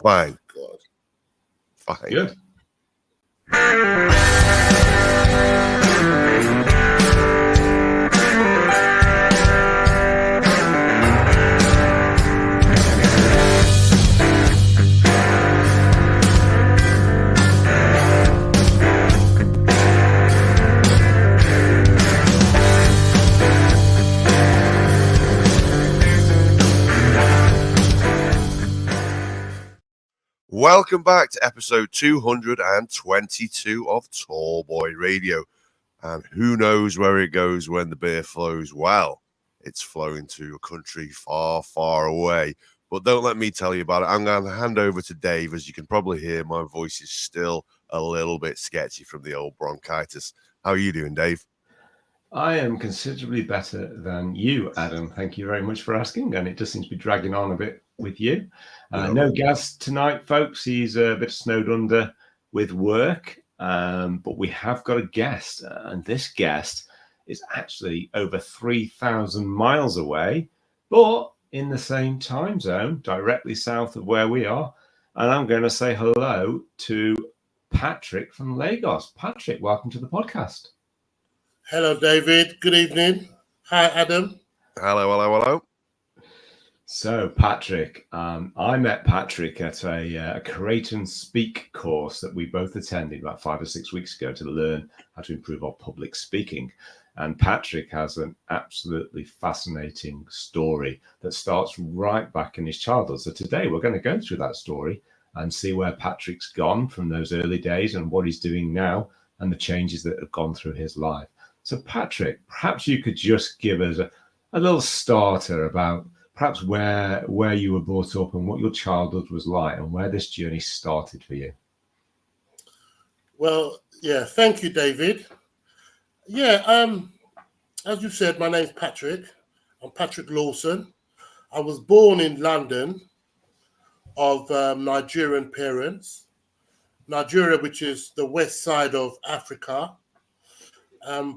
Thank God. Fine. Good. Welcome back to episode 222 of Tall Boy Radio. And who knows where it goes when the beer flows? Well, it's flowing to a country far, far away. But don't let me tell you about it. I'm going to hand over to Dave. As you can probably hear, my voice is still a little bit sketchy from the old bronchitis. How are you doing, Dave? I am considerably better than you, Adam. Thank you very much for asking. And it just seems to be dragging on a bit with you. No guest tonight, folks. He's a bit snowed under with work. But we have got a guest. And this guest is actually over 3,000 miles away, but in the same time zone, directly south of where we are. And I'm going to say hello to Patrick from Lagos. Patrick, welcome to the podcast. Hello, David. Good evening. Hi, Adam. Hello. So, Patrick, I met Patrick at a Create and Speak course that we both attended about 5 or 6 weeks ago to learn how to improve our public speaking. And Patrick has an absolutely fascinating story that starts right back in his childhood. So today we're going to go through that story and see where Patrick's gone from those early days and what he's doing now and the changes that have gone through his life. So, Patrick, perhaps you could just give us a little starter about perhaps where you were brought up and what your childhood was like and where this journey started for you. Well, yeah, thank you, David. Yeah, as you said, my name's Patrick. I'm Patrick Lawson. I was born in London of Nigerian parents. Nigeria, which is the west side of Africa.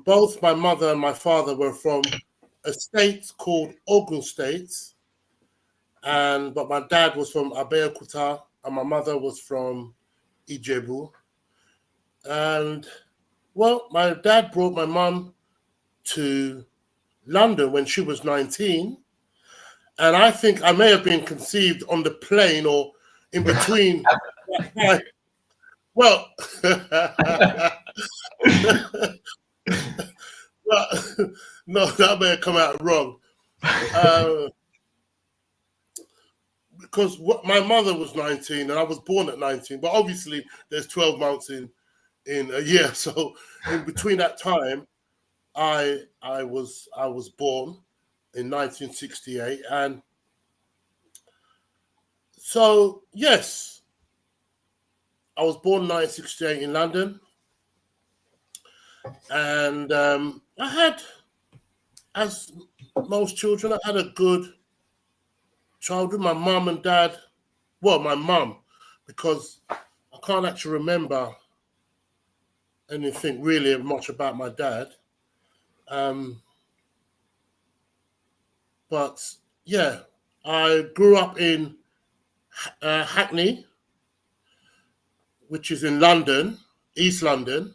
Both my mother and my father were from a state called Ogun State, but my dad was from Abeokuta and my mother was from Ijebu. And well, my dad brought my mum to London when she was 19, and I think I may have been conceived on the plane or in between. Well, no, that may have come out wrong. Because my mother was 19 and I was born at 19, but obviously there's 12 months in a year. So in between that time, I was born in 1968, and so yes, I was born in 1968 in London. And I had, as most children, I had a good childhood. My mum and dad, well, my mum, because I can't actually remember anything really much about my dad. But yeah, I grew up in Hackney, which is in London, East London.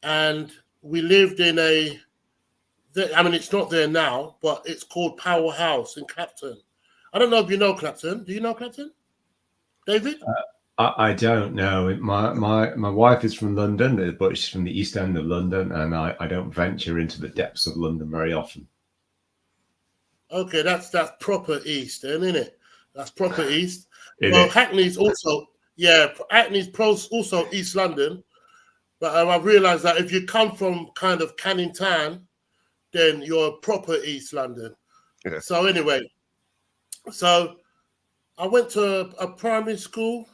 And we lived in it's not there now, but it's called Power House in Clapton. I don't know if you know Clapton. Do you know Clapton, David? I don't know. My wife is from London, but she's from the East End of London, and I don't venture into the depths of London very often. Okay, that's proper East, then, isn't it? That's proper East. Hackney's also, Hackney's also East London. But I've realised that if you come from kind of Canning Town, then you're proper East London. Yeah. So anyway, so I went to a primary school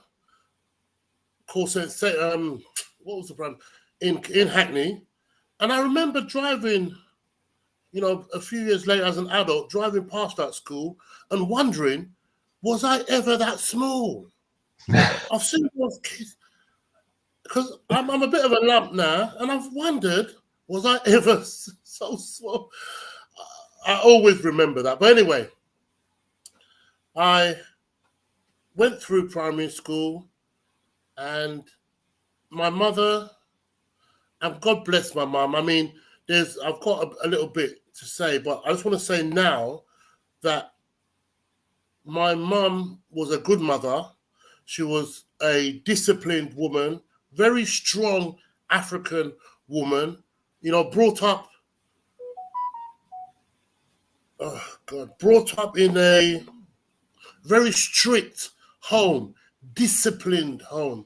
called what was the primary in Hackney, and I remember driving, a few years later as an adult, driving past that school and wondering, was I ever that small? I've seen those kids. Because I'm a bit of a lump now, and I've wondered, was I ever so small? I always remember that. But anyway, I went through primary school, and my mother, and God bless my mum. I mean, I've got a little bit to say, but I just want to say now that my mum was a good mother. She was a disciplined woman, very strong African woman, brought up in a very strict home, disciplined home.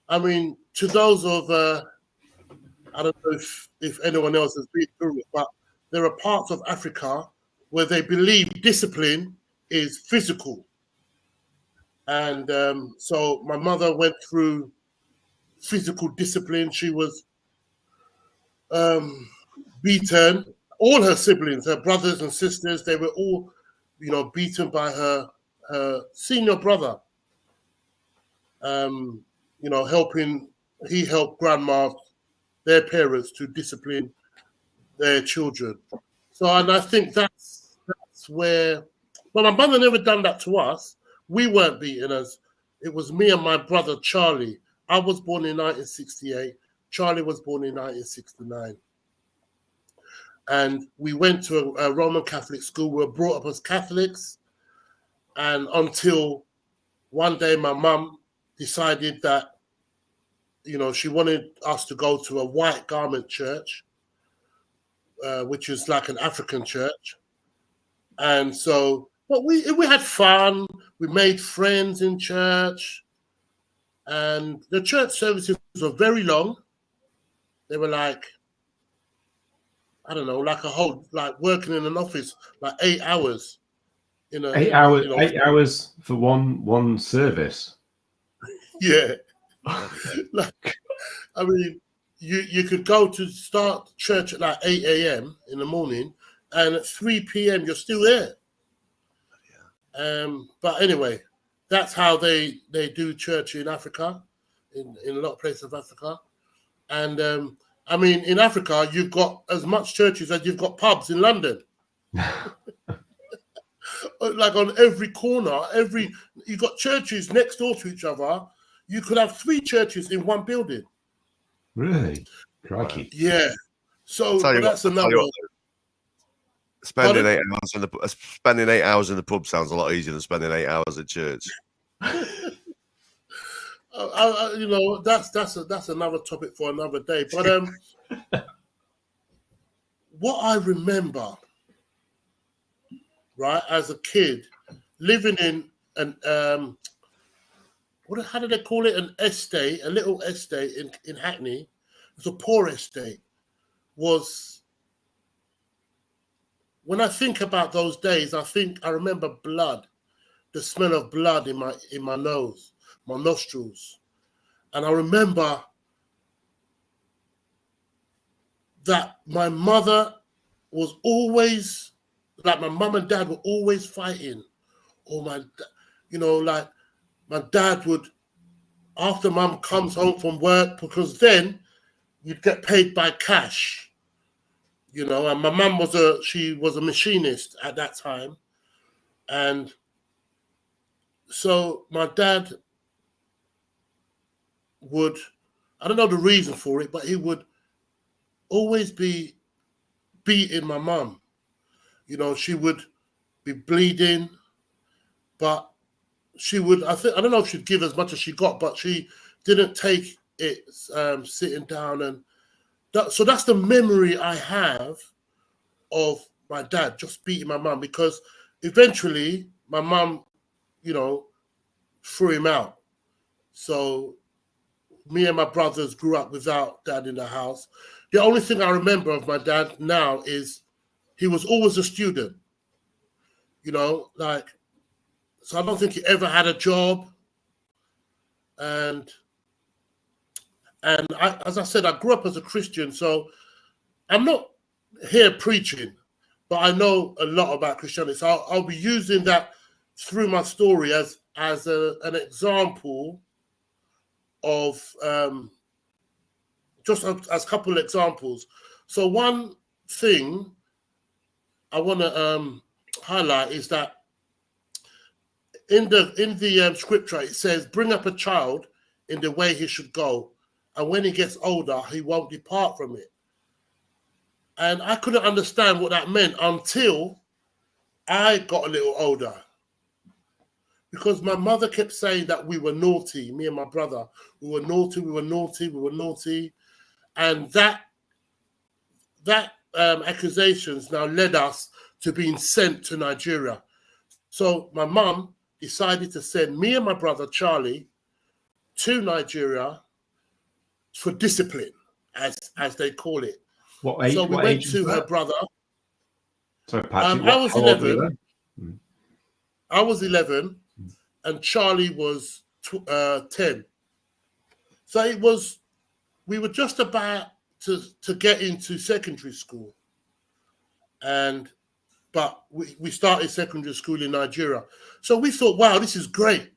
I mean, to those of, I don't know if anyone else has been through it, but there are parts of Africa where they believe discipline is physical. And so my mother went through physical discipline. She was beaten. All her siblings, her brothers and sisters, they were all, beaten by her senior brother. He helped grandma, their parents, to discipline their children. So, and I think that's where, well, my mother never done that to us. We weren't beaten as, it was me and my brother Charlie. I was born in 1968. Charlie was born in 1969. And we went to a Roman Catholic school. We were brought up as Catholics. And until one day my mum decided that, she wanted us to go to a white garment church, which is like an African church. And so, but we had fun. We made friends in church. And the church services were very long. They were like, I don't know, like working in an office, like 8 hours. 8 hours, 8 hours for one service. Yeah. I mean, you could go to start church at like 8 a.m. in the morning, and at 3 p.m. you're still there. But anyway, that's how they do church in Africa, in a lot of places of Africa. And I mean, in Africa, you've got as much churches as you've got pubs in London. Like on every corner, you've got churches next door to each other. You could have 3 churches in one building. Really? Crikey. Yeah. So that's another. Spending 8 hours in the pub sounds a lot easier than spending 8 hours at church. That's another topic for another day. But what I remember, right, as a kid, living in an how do they call it? An estate, a little estate in Hackney. It's a poor estate. When I think about those days, I remember blood, the smell of blood in my nose, my nostrils. And I remember that my mother was always, like my mum and dad were always fighting. Or my dad would, after mum comes home from work, because then you'd get paid by cash. And my mum was a machinist at that time. And so my dad would, I don't know the reason for it, but he would always be beating my mum. She would be bleeding, but she would, I don't know if she'd give as much as she got, but she didn't take it sitting down. And so that's the memory I have of my dad just beating my mum, because eventually my mum, threw him out. So me and my brothers grew up without dad in the house. The only thing I remember of my dad now is he was always a student, so I don't think he ever had a job. And as I said, I grew up as a Christian, so I'm not here preaching, but I know a lot about Christianity. So I'll be using that through my story as an example of just as a couple of examples. So one thing I want to highlight is that in the scripture, it says, "Bring up a child in the way he should go, and when he gets older, he won't depart from it." And I couldn't understand what that meant until I got a little older, because my mother kept saying that we were naughty. Me and my brother, we were naughty, and that accusations now led us to being sent to Nigeria. So my mum decided to send me and my brother Charlie to Nigeria for discipline, as they call it. What age? So we went to her brother. Sorry, Patrick. I was 11. I was 11, and Charlie was 10. So we were just about to get into secondary school, but we started secondary school in Nigeria. So we thought, wow, this is great,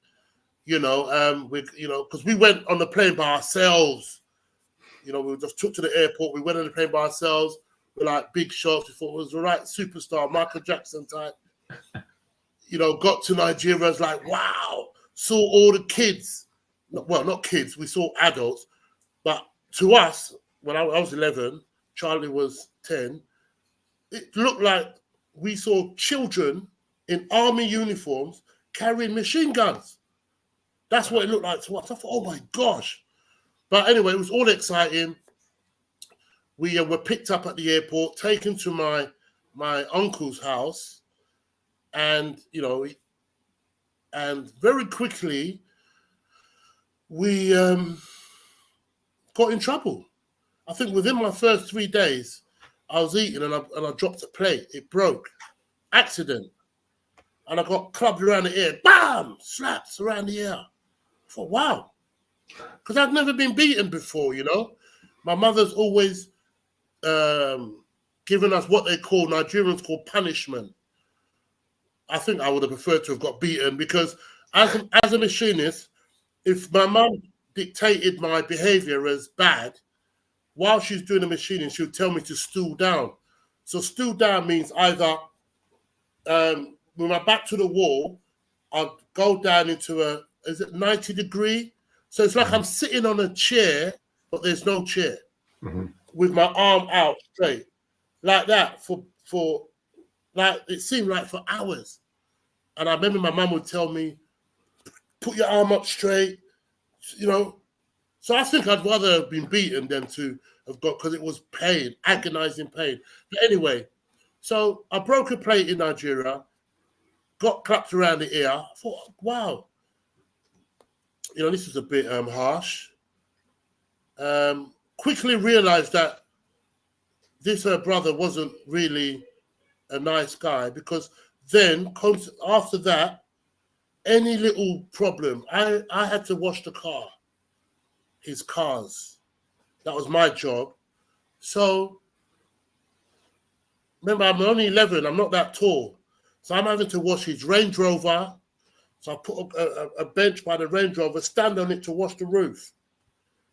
because we went on the plane by ourselves. We just took to the airport. We went on the plane by ourselves. We're like big shots. We thought it was the right superstar, Michael Jackson type. Got to Nigeria. It's like, wow, saw all the kids. Well, not kids. We saw adults. But to us, when I was 11, Charlie was 10, it looked like we saw children in army uniforms carrying machine guns. That's what it looked like to us. I thought, oh my gosh. But anyway, it was all exciting. We were picked up at the airport, taken to my uncle's house, and and very quickly we got in trouble. I think within my first 3 days, I was eating and I dropped a plate. It broke, accident, and I got clubbed around the ear. Bam! Slaps around the ear. I thought, wow. Because I've never been beaten before, My mother's always given us what Nigerians call punishment. I think I would have preferred to have got beaten, because as a machinist, if my mum dictated my behavior as bad, while she's doing the machining, she would tell me to stool down. So stool down means either with my back to the wall, I'd go down into 90 degree? So it's like I'm sitting on a chair, but there's no chair, with my arm out straight, like that for like it seemed like for hours. And I remember my mum would tell me, "Put your arm up straight," So I think I'd rather have been beaten than to have got, because it was pain, agonizing pain. But anyway, so I broke a plate in Nigeria, got clapped around the ear. I thought, wow. This is a bit harsh. Quickly realized that her brother wasn't really a nice guy, because then after that, any little problem, I had to wash his cars. That was my job. So remember, I'm only 11. I'm not that tall. So I'm having to wash his Range Rover. So I put a bench by the Range Rover, stand on it to wash the roof.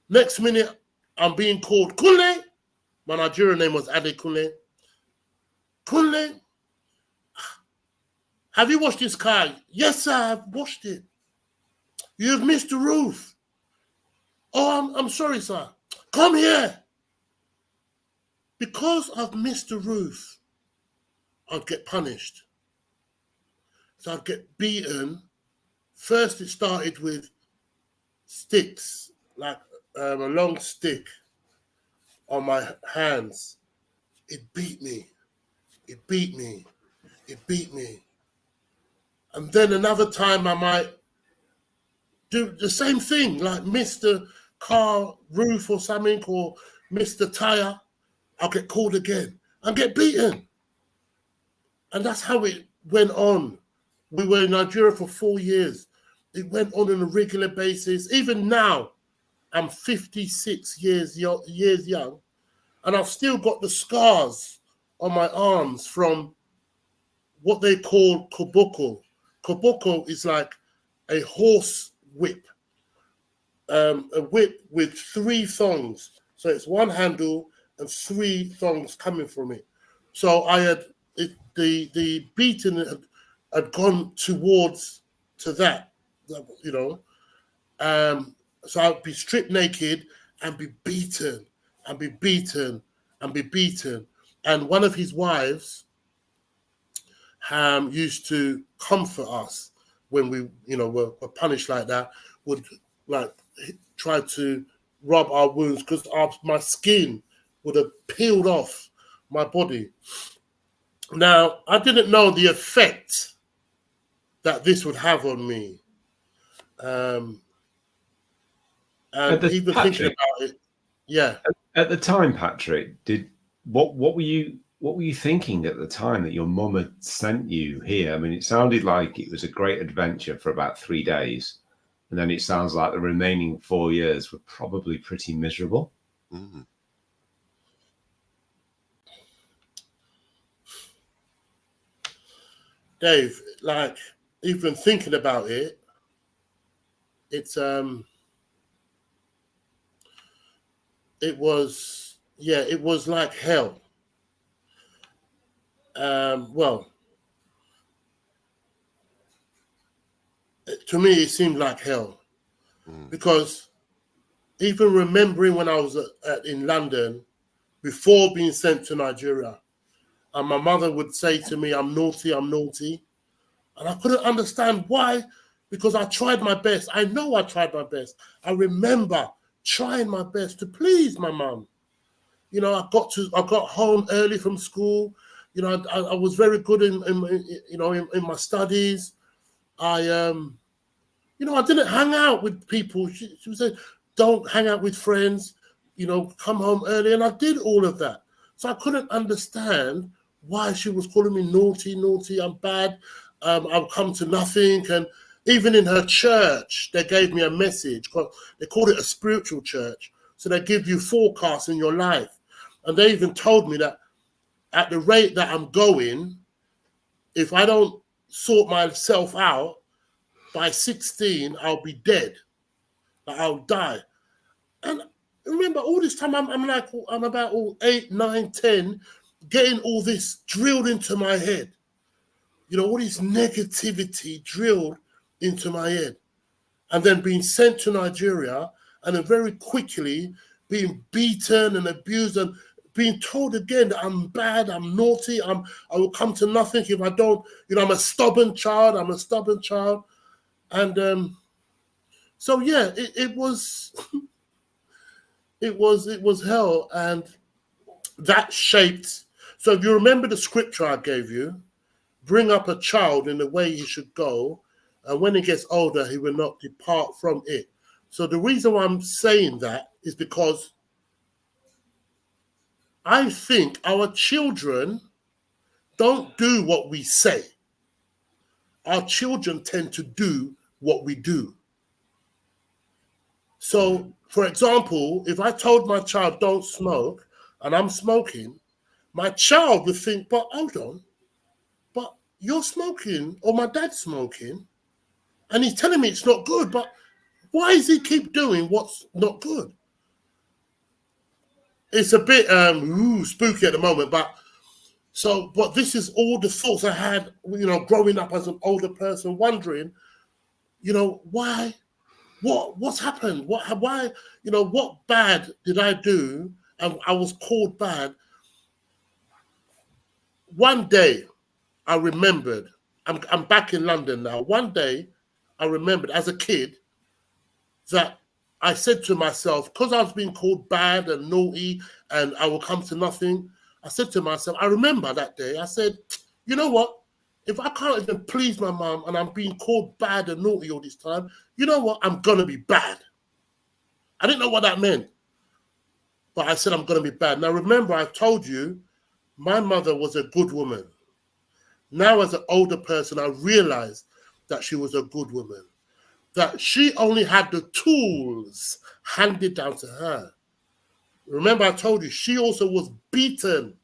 Next minute, I'm being called Kule. My Nigerian name was Ade Kule. Kule, have you washed this car? Yes, sir, I've washed it. You've missed the roof. Oh, I'm sorry, sir. Come here. Because I've missed the roof, I'd get punished. So I'd get beaten. First, it started with sticks, like a long stick on my hands. It beat me. It beat me. It beat me. And then another time I might do the same thing, like miss the car roof or something, or miss the tire. I'll get called again and get beaten. And that's how it went on. We were in Nigeria for 4 years. It went on a regular basis. Even now, I'm 56 years young, and I've still got the scars on my arms from what they call koboko. Koboko is like a horse whip, a whip with 3 thongs. So it's one handle and 3 thongs coming from it. So I had the beating had gone to to that, you know. So I'd be stripped naked and be beaten and be beaten and be beaten. And one of his wives used to comfort us when we, you know, were punished like that, would like try to rub our wounds because my skin would have peeled off my body. Now, I didn't know the effect that this would have on me. And even thinking about it, yeah. At the time, Patrick, what were you thinking at the time that your mum had sent you here? I mean, it sounded like it was a great adventure for about 3 days, and then it sounds like the remaining 4 years were probably pretty miserable. Mm-hmm. Dave, like even thinking about it, it was like hell. Well, to me, it seemed like hell because even remembering when I was in London before being sent to Nigeria, and my mother would say to me, I'm naughty. And I couldn't understand why, because I tried my best. I know I tried my best. I remember trying my best to please my mum. You know, I got home early from school. You know, I was very good in my studies. I didn't hang out with people. She would say, don't hang out with friends, you know, come home early. And I did all of that. So I couldn't understand why she was calling me naughty, I'm bad, I'll come to nothing. And even in her church, they gave me a message. They called it a spiritual church. So they give you forecasts in your life. And they even told me that at the rate that I'm going, if I don't sort myself out, by 16, I'll be dead. Like I'll die. And remember, all this time, I'm about all 8, 9, 10, getting all this drilled into my head. You know, all this negativity drilled into my head. And then being sent to Nigeria, and then very quickly being beaten and abused and being told again that I'm bad, I'm naughty, I will come to nothing if I don't, you know, I'm a stubborn child. And so, yeah, it was it was hell. And that shaped. So if you remember the scripture I gave you, bring up a child in the way he should go, and when he gets older, he will not depart from it. So the reason why I'm saying that is because I think our children don't do what we say. Our children tend to do what we do. So, for example, if I told my child, don't smoke, and I'm smoking, my child would think, but hold on, but you're smoking, or my dad's smoking, and he's telling me it's not good, but why does he keep doing what's not good? It's a bit spooky at the moment, but this is all the thoughts I had, you know, growing up as an older person, wondering, you know, what's happened? Why, you know, what bad did I do? And I was called bad. One day, I remembered, I'm back in London now. One day, I remembered as a kid that I said to myself, because I was being called bad and naughty and I will come to nothing, I said to myself, I remember that day, I said, you know what? If I can't even please my mom and I'm being called bad and naughty all this time, you know what? I'm going to be bad. I didn't know what that meant, but I said I'm going to be bad. Now, remember, I told you my mother was a good woman. Now, as an older person, I realized that she was a good woman, that she only had the tools handed down to her. Remember, I told you, she also was beaten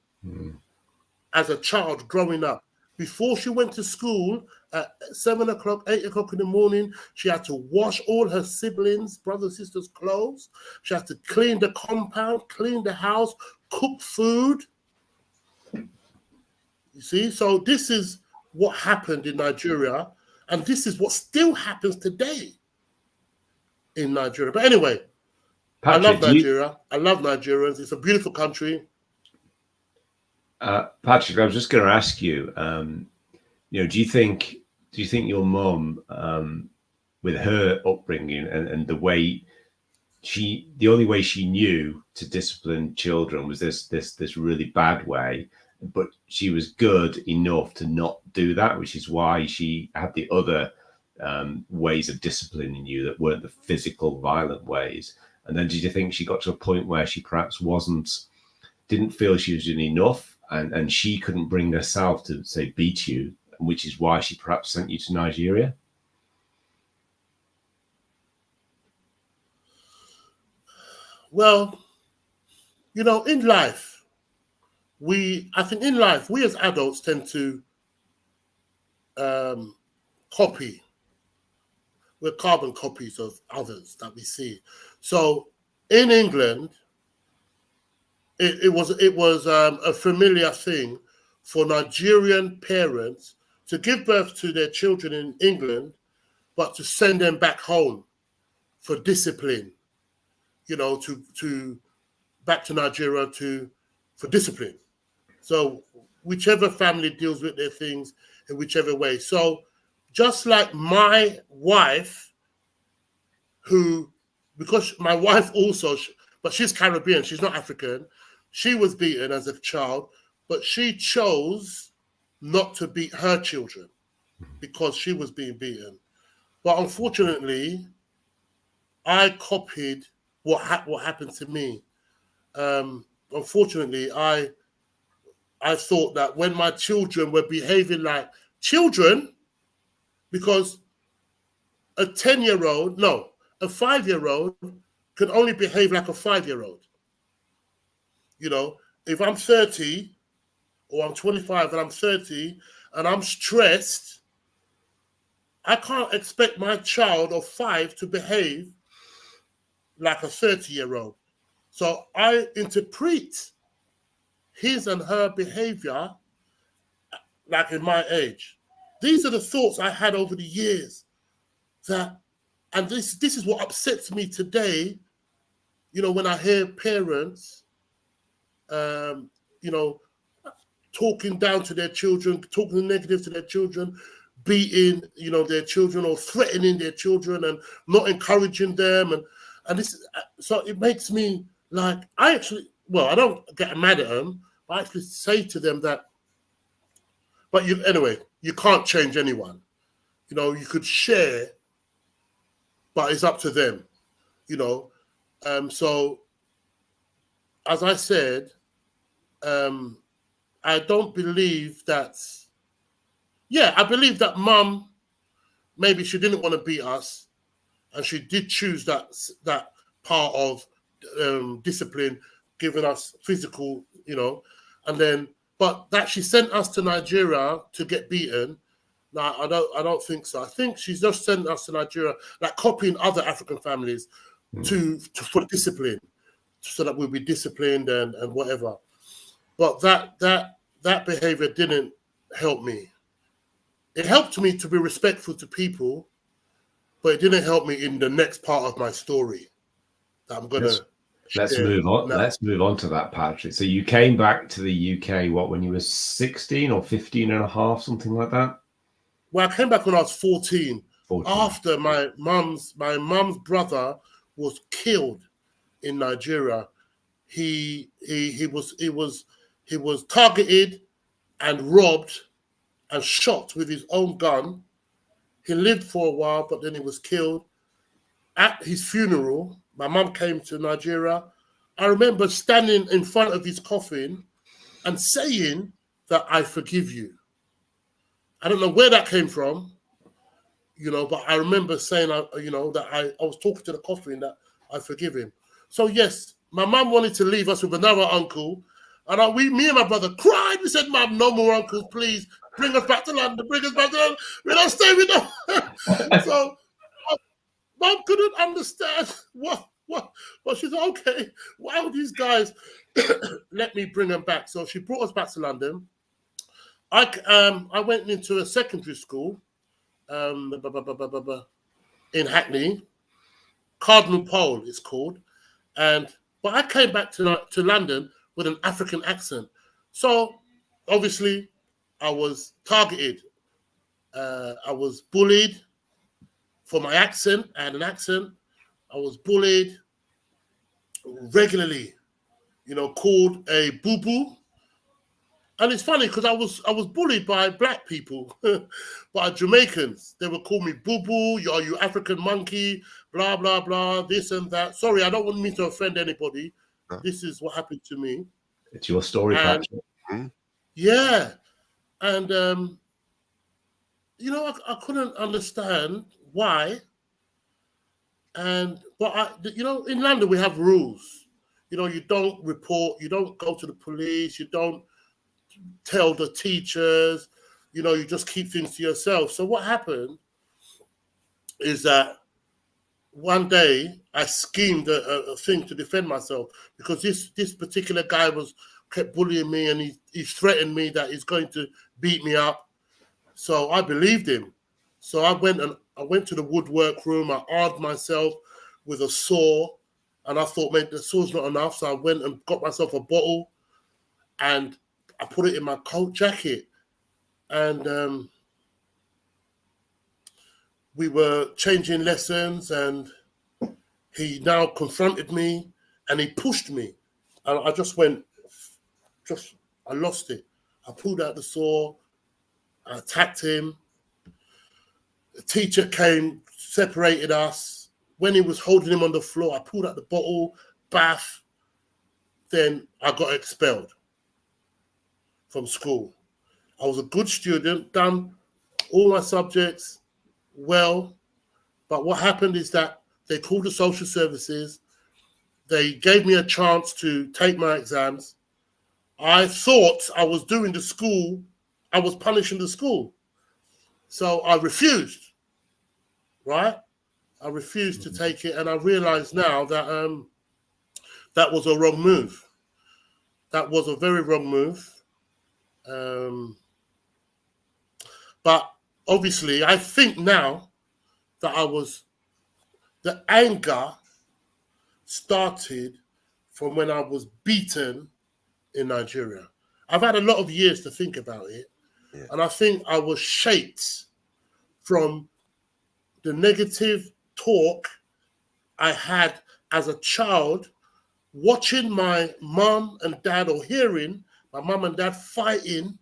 as a child growing up. Before she went to school at 7 o'clock, 8 o'clock in the morning, she had to wash all her siblings, brothers, sisters' clothes. She had to clean the compound, clean the house, cook food. You see, so this is what happened in Nigeria. And this is what still happens today in Nigeria. But anyway, Patrick, I love Nigeria. I love Nigerians. It's a beautiful country. Patrick, I was just going to ask you, do you think your mum, with her upbringing and the way the only way she knew to discipline children was this really bad way, but she was good enough to not do that, which is why she had the other ways of disciplining you that weren't the physical, violent ways? And then did you think she got to a point where she perhaps didn't feel she was doing enough, and she couldn't bring herself to, say, beat you, which is why she perhaps sent you to Nigeria? Well, in life, we as adults tend to copy. We're carbon copies of others that we see. So in England, it was a familiar thing for Nigerian parents to give birth to their children in England, but to send them back home for discipline. To back to Nigeria for discipline. So whichever family deals with their things in whichever way. So just like my wife, because my wife also, but she's Caribbean, she's not African, she was beaten as a child, but she chose not to beat her children because she was being beaten. But unfortunately, I copied what happened to me. Unfortunately, I thought that when my children were behaving like children, because a 5-year-old can only behave like a 5-year-old. If I'm 30 or I'm 25 and I'm 30 and I'm stressed, I can't expect my child of 5 to behave like a 30-year-old. So I interpret his and her behavior like in my age. These are the thoughts I had over the years and this is what upsets me today, when I hear parents, talking down to their children, talking negative to their children, beating, their children or threatening their children and not encouraging them. And this, so it makes me like, I don't get mad at them, but I actually say to them that, but you can't change anyone. You could share, but it's up to them, So as I said, I don't believe that, I believe that mum, maybe she didn't want to beat us, and she did choose that part of discipline, giving us physical, but that she sent us to Nigeria to get beaten. No, I don't think so. I think she's just sent us to Nigeria, like copying other African families for discipline, so that we'll be disciplined and whatever. But that behavior didn't help me. It helped me to be respectful to people, but it didn't help me in the next part of my story that I'm going to. Let's move on. Now. Let's move on to that, Patrick. So you came back to the UK, when you were 16 or 15 and a half, something like that? Well, I came back when I was 14. After my mum's brother was killed in Nigeria. He was targeted and robbed and shot with his own gun. He lived for a while, but then he was killed. At his funeral, my mum came to Nigeria. I remember standing in front of his coffin and saying that I forgive you. I don't know where that came from, but I remember saying, that I was talking to the coffin that I forgive him. So yes, my mum wanted to leave us with another uncle. And me and my brother cried. We said, "Mum, no more uncles, please. Bring us back to London. Bring us back to London. We don't stay with them." So Mum couldn't understand what. But she said, "Okay, why would these guys let me bring them back?" So she brought us back to London. I went into a secondary school, in Hackney, Cardinal Pole it's called, but I came back to London with an African accent. So obviously I was targeted. I was bullied for my accent. I had an accent. I was bullied regularly, called a boo-boo. And it's funny because I was bullied by black people, by Jamaicans. They would call me boo-boo, are you African monkey, blah, blah, blah, this and that. Sorry, I don't want me to offend anybody. This is what happened to me. It's your story, Patrick. Yeah. And, I couldn't understand why. But in London, we have rules. You don't report, you don't go to the police, you don't tell the teachers, you just keep things to yourself. So what happened is that one day I schemed a thing to defend myself because this particular guy kept bullying me, and he threatened me that he's going to beat me up. So I believed him. So I went to the woodwork room. I armed myself with a saw, and I thought, man, the saw's not enough. So I went and got myself a bottle, and I put it in my coat jacket. And we were changing lessons, and he now confronted me, and he pushed me. And I I lost it. I pulled out the saw, I attacked him. The teacher came, separated us. When he was holding him on the floor, I pulled out the bottle, bath. Then I got expelled from school. I was a good student, done all my subjects well. But what happened is that they called the social services. They gave me a chance to take my exams. I thought I was doing the school, I was punishing the school. So I refused, right? I refused to take it, and I realized now that that was a wrong move. That was a very wrong move. But obviously, I think now that the anger started from when I was beaten in Nigeria. I've had a lot of years to think about it. Yeah. And I think I was shaped from the negative talk I had as a child, watching my mum and dad, or hearing my mum and dad fighting,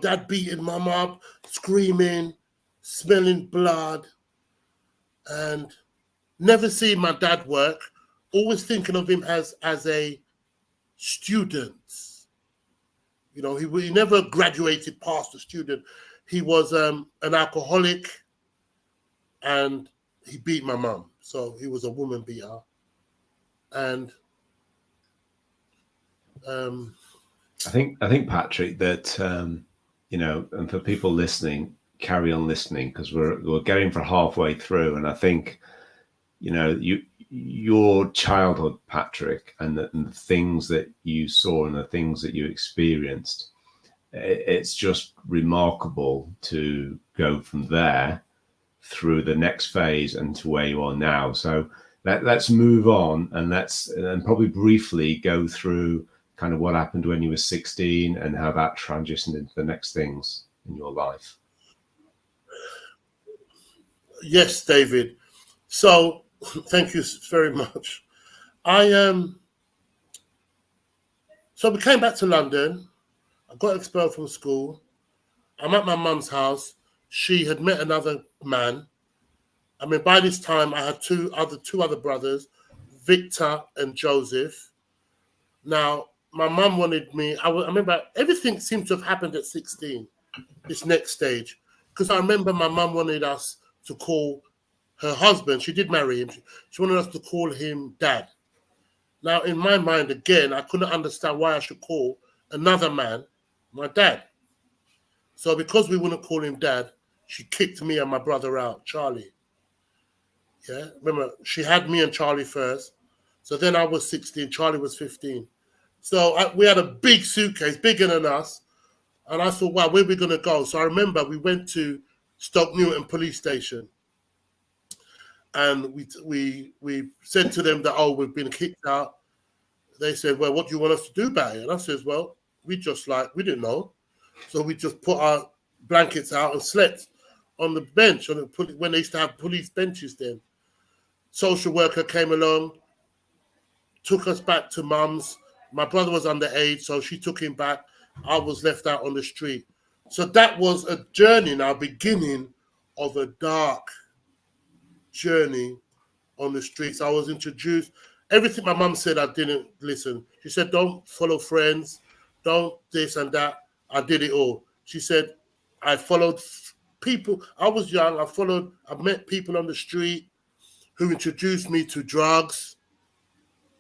dad beating mum up, screaming, smelling blood, and never seeing my dad work, always thinking of him as a student. He never graduated past a student. He was an alcoholic, and he beat my mum. So he was a woman beater. And I think Patrick, that and for people listening, carry on listening, because we're getting for halfway through, and I think your childhood, Patrick, and the things that you saw and the things that you experienced, it's just remarkable to go from there through the next phase and to where you are now. So let's move on, and probably briefly go through kind of what happened when you were 16 and how that transitioned into the next things in your life. Yes, David. So thank you very much. So we came back to London. I got expelled from school. I'm at my mum's house. She had met another man. I mean, by this time I had two other brothers, Victor and Joseph. Now, my mum wanted me. I remember everything seemed to have happened at 16, this next stage, because I remember my mum wanted us to call her husband. She did marry him. She wanted us to call him Dad. Now, in my mind, again, I couldn't understand why I should call another man my dad. So because we wouldn't call him Dad, she kicked me and my brother out, Charlie. Yeah, remember, she had me and Charlie first. So then I was 16, Charlie was 15. So we had a big suitcase, bigger than us. And I thought, wow, where are we going to go? So I remember we went to Stoke Newton police station. And we said to them that, we've been kicked out. They said, well, what do you want us to do about it? And I says, well, we didn't know. So we just put our blankets out and slept on the bench when they used to have police benches then. Social worker came along, took us back to mum's. My brother was underage, so she took him back. I was left out on the street. So that was a journey now, beginning of a dark journey on the streets. I was introduced. Everything my mum said, I didn't listen. She said, don't follow friends, don't this and that. I did it all. She said, I followed people. I was young. I met people on the street who introduced me to drugs,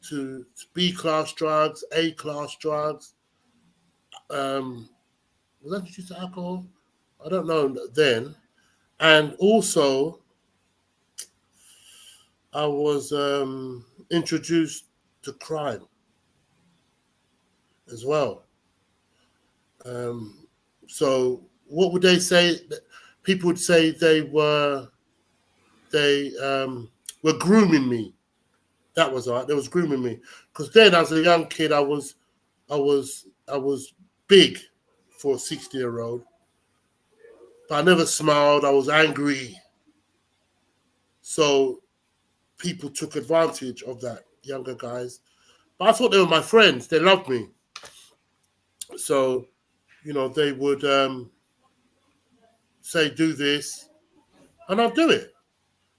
to B-class drugs, A-class drugs. Was that introduced to alcohol? I don't know then. And also, I was introduced to crime as well. So what would they say? People would say they were grooming me. That was right. They was grooming me because then, as a young kid, I was big for a 60-year-old, but I never smiled. I was angry, so people took advantage of that. Younger guys, but I thought they were my friends. They loved me, so they would say, "Do this," and I'll do it.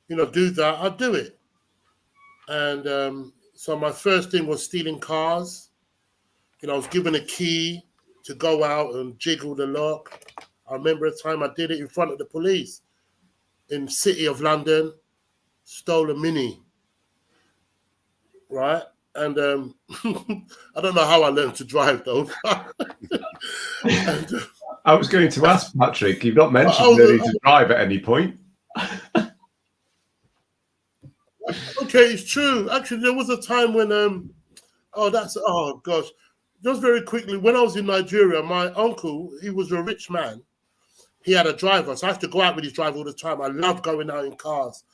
Do that. I'll do it. And so my first thing was stealing cars. I was given a key to go out and jiggle the lock. I remember a time I did it in front of the police in the city of London, stole a Mini, right? And I don't know how I learned to drive, though. I was going to ask, Patrick, you've not mentioned learning to drive at any point. Okay, it's true. Actually, there was a time when just very quickly, when I was in Nigeria, my uncle, he was a rich man. He had a driver, so I used to go out with his driver all the time. I love going out in cars.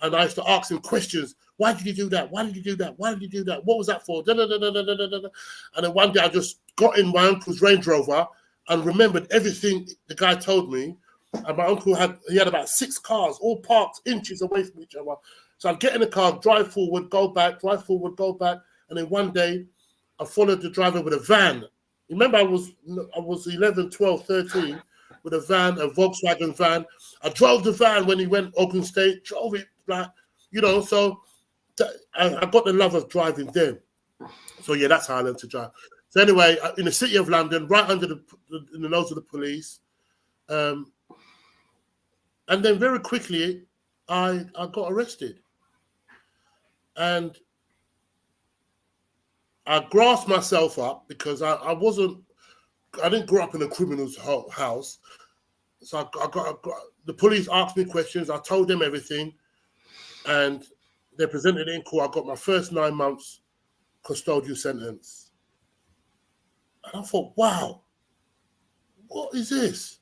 And I used to ask him questions. Why did you do that? Why did you do that? Why did you do that? What was that for? Da, da, da, da, da, da, da. And then one day I just got in my uncle's Range Rover and remembered everything the guy told me. And my uncle had about 6 cars, all parked inches away from each other. So I'd get in the car, drive forward, go back, drive forward, go back. And then one day I followed the driver with a van. Remember, I was 11, 12, 13 with a van, a Volkswagen van. I drove the van when he went Ogun State, drove it like, so I got the love of driving then. So yeah, that's how I learned to drive. So anyway, in the city of London, right under in the nose of the police. And then very quickly, I got arrested. And I grasped myself up because I didn't grow up in a criminal's house. So I got the police asked me questions. I told them everything. And they presented it in court. I got my first 9 months custodial sentence. And I thought, wow, what is this?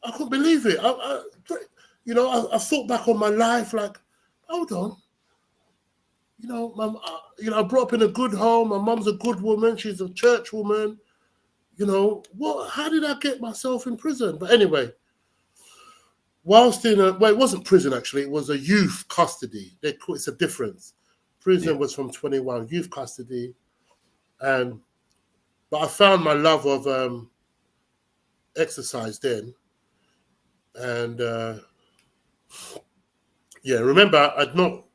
I couldn't believe it. I thought back on my life like, hold on. I grew up in a good home. My mum's a good woman. She's a church woman. How did I get myself in prison? But anyway, whilst it wasn't prison actually. It was a youth custody. It's a difference. Prison was from 21, youth custody. But I found my love of exercise then. And remember, I'd not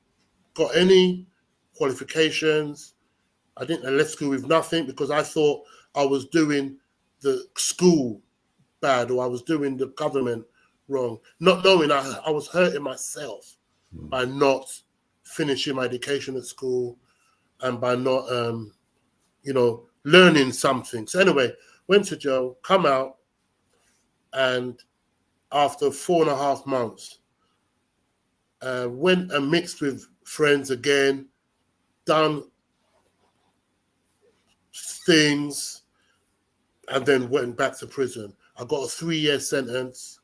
got any qualifications. I left school with nothing because I thought I was doing the school bad or I was doing the government wrong, not knowing I was hurting myself by not finishing my education at school and by not, learning something. So anyway, went to jail, come out, and after 4.5 months, went and mixed with friends again, done things, and then went back to prison. I got a 3-year sentence.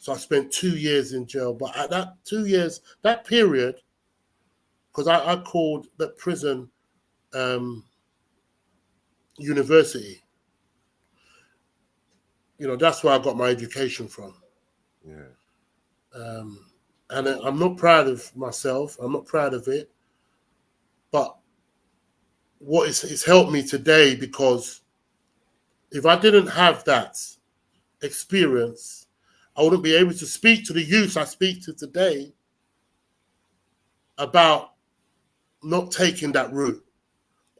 So I spent 2 years in jail. But at that 2 years, that period, because I called the prison university. You know, that's where I got my education from. Yeah. And I'm not proud of myself. I'm not proud of it. But what it's helped me today, because if I didn't have that experience, I wouldn't be able to speak to the youth I speak to today about not taking that route.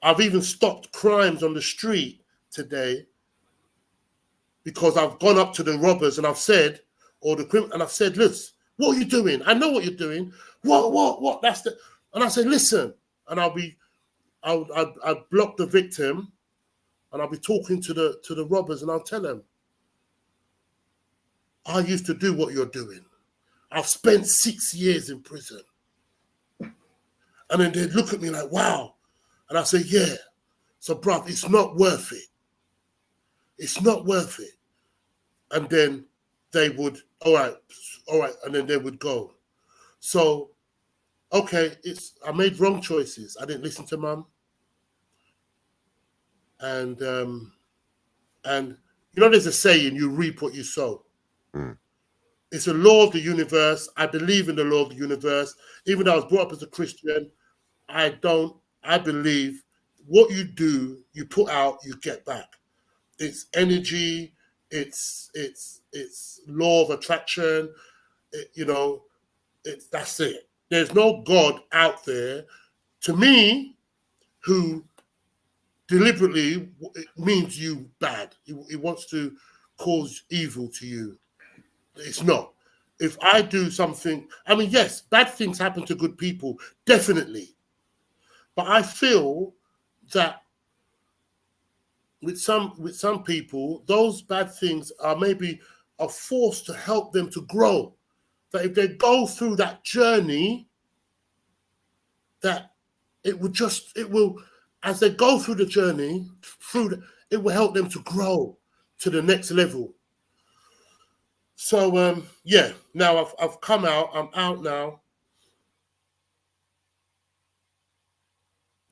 I've even stopped crimes on the street today because I've gone up to the robbers and I've said, and I've said, listen, what are you doing? I know what you're doing. What? That's the. And I said, listen, and I'll block the victim, and I'll be talking to the robbers, and I'll tell them, I used to do what you're doing. I've spent 6 years in prison. And then they'd look at me like, wow. And I say, yeah. So, bruv, it's not worth it. It's not worth it. And then they would, all right. And then they would go. So, okay, I made wrong choices. I didn't listen to mum. And you know, there's a saying, you reap what you sow. It's a law of the universe. I believe in the law of the universe. Even though I was brought up as a Christian, I believe what you do, you put out, you get back. It's energy, it's law of attraction, that's it. There's no God out there, to me, who deliberately means you bad. He wants to cause evil to you. It's not. If I do something, I mean, yes, bad things happen to good people, definitely. But I feel that with some people, those bad things are maybe a force to help them to grow. That if they go through that journey, that it will, as they go through the journey, it will help them to grow to the next level. So now I've come out. I'm out now,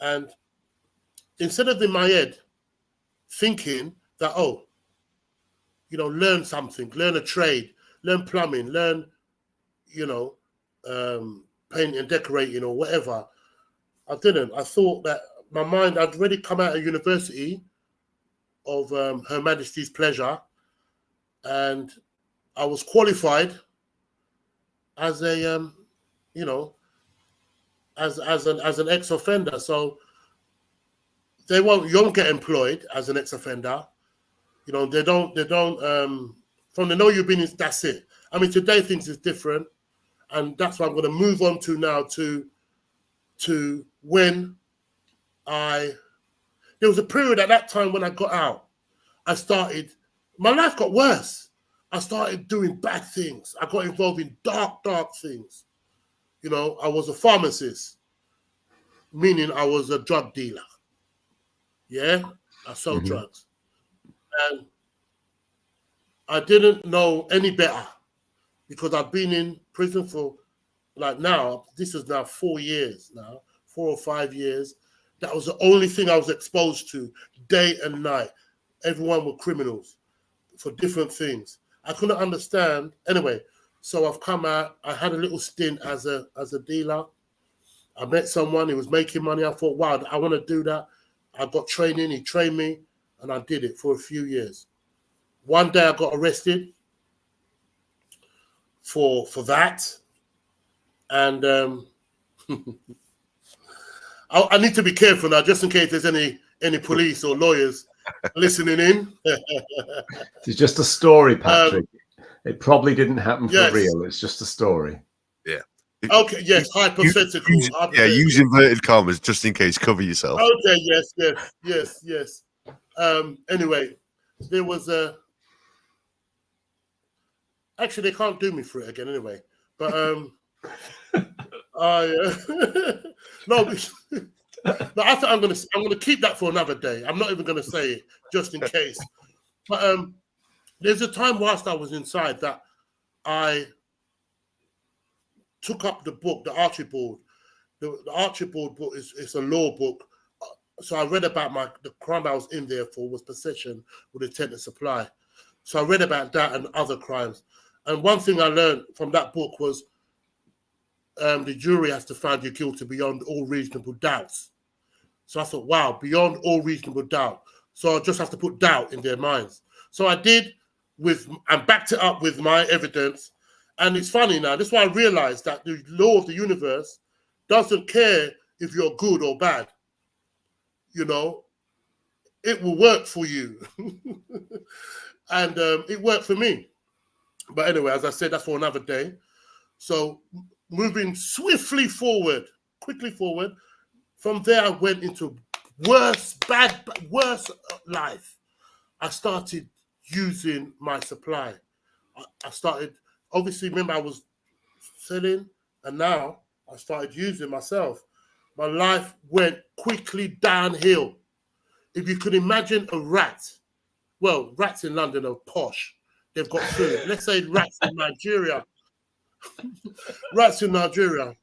and instead of in my head thinking that, learn something, learn a trade, learn plumbing, learn, painting and decorating or whatever, I didn't. I thought that my mind, I'd already come out of university of Her Majesty's Pleasure, and I was qualified as a, as an ex-offender. So you won't get employed as an ex-offender. They don't, from the know you've been, that's it. I mean, today things is different. And that's what I'm going to move on to now to when there was a period at that time when I got out, my life got worse. I started doing bad things. I got involved in dark things. I was a pharmacist, meaning I was a drug dealer. Yeah, I sold drugs. And I didn't know any better because I've been in prison for, this is now 4 years now, 4 or 5 years. That was the only thing I was exposed to day and night. Everyone were criminals for different things. I couldn't understand. Anyway, so I've come out. I had a little stint as a dealer. I met someone who was making money. I thought, wow, I want to do that. I got training. He trained me, and I did it for a few years. One day I got arrested for that, and I need to be careful now, just in case there's any police or lawyers listening in. It's just a story, Patrick. It probably didn't happen for yes. real. It's just a story. Yeah. Okay, yes, hypothetical. Use inverted commas just in case. Cover yourself. Okay, yes. Anyway, there was actually, they can't do me for it again anyway. But no, I think I'm gonna keep that for another day. I'm not even gonna say it just in case. But there's a time whilst I was inside that I took up the book, the Archibald. The Archibald book is a law book. So I read about the crime I was in there for was possession with intent to supply. So I read about that and other crimes. And one thing I learned from that book was the jury has to find you guilty beyond all reasonable doubts. So I thought, wow, beyond all reasonable doubt. So I just have to put doubt in their minds. So I did and backed it up with my evidence. And it's funny now, that's why I realized that the law of the universe doesn't care if you're good or bad. You know, it will work for you. And it worked for me. But anyway, as I said, that's for another day. So moving quickly forward. From there, I went into worse life. I started using my supply. I started, obviously, remember I was selling, and now I started using myself. My life went quickly downhill. If you could imagine a rat, well, rats in London are posh. They've got food. Let's say rats in Nigeria. Rats in Nigeria,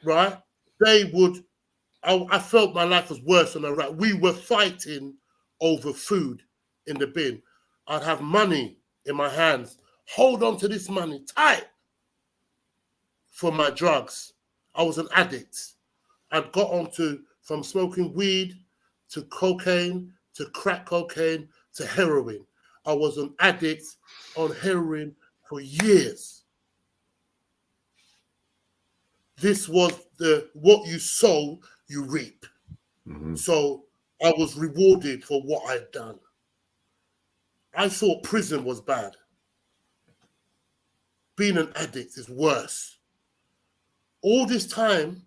right? I felt my life was worse than a rat. We were fighting over food in the bin. I'd have money in my hands. Hold on to this money tight for my drugs. I was an addict. I'd got from smoking weed to cocaine to crack cocaine to heroin. I was an addict on heroin for years. This was what you sow, you reap. Mm-hmm. So I was rewarded for what I'd done. I thought prison was bad. Being an addict is worse. All this time,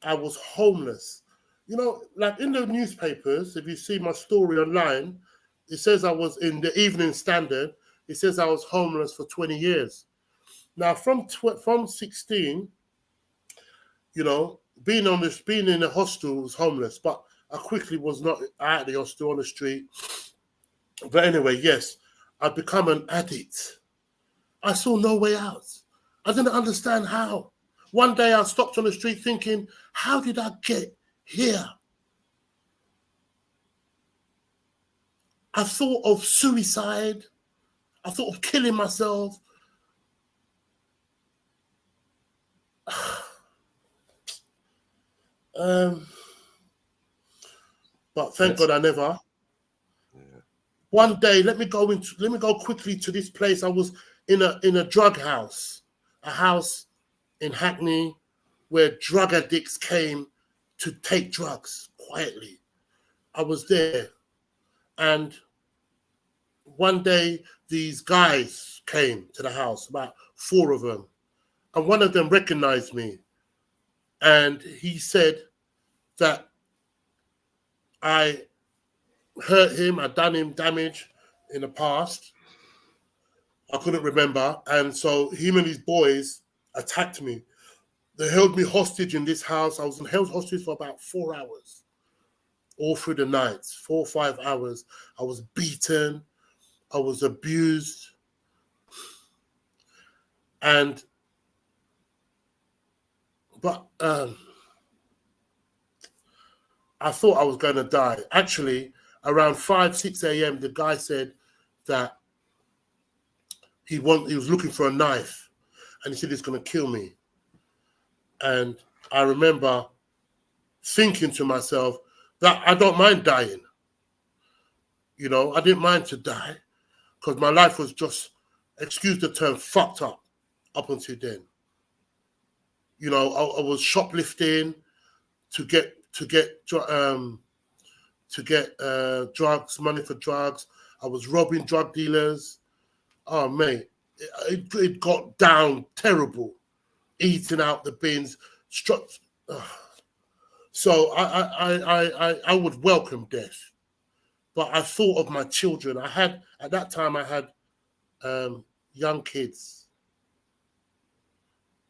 I was homeless. You know, like in the newspapers, if you see my story online, it says I was in the Evening Standard. It says I was homeless for 20 years. Now, from 16, you know, being in the hostel was homeless, but I quickly was not out of the hostel on the street. But anyway, yes, I'd become an addict. I saw no way out. I didn't understand how. One day I stopped on the street thinking, how did I get here? I thought of suicide. I thought of killing myself. But thank God I never. Yeah. One day, let me go quickly to this place. I was in a drug house, a house in Hackney where drug addicts came to take drugs quietly. I was there, and one day these guys came to the house, about 4 of them, and one of them recognized me, and he said that I hurt him, I'd done him damage in the past. I couldn't remember, and so him and his boys attacked me. They held me hostage in this house. I was held hostage for about 4 hours, all through the night, 4 or 5 hours. I was beaten. I was abused. But I thought I was going to die. Actually, around 5, 6 a.m., the guy said that he was looking for a knife, and he said he's going to kill me. And I remember thinking to myself that I don't mind dying. You know, I didn't mind to die because my life was just, excuse the term, fucked up until then. You know, I was shoplifting to get drugs, money for drugs. I was robbing drug dealers. Oh, mate, it got down terrible. Eating out the bins. So I would welcome death. But I thought of my children. At that time I had young kids.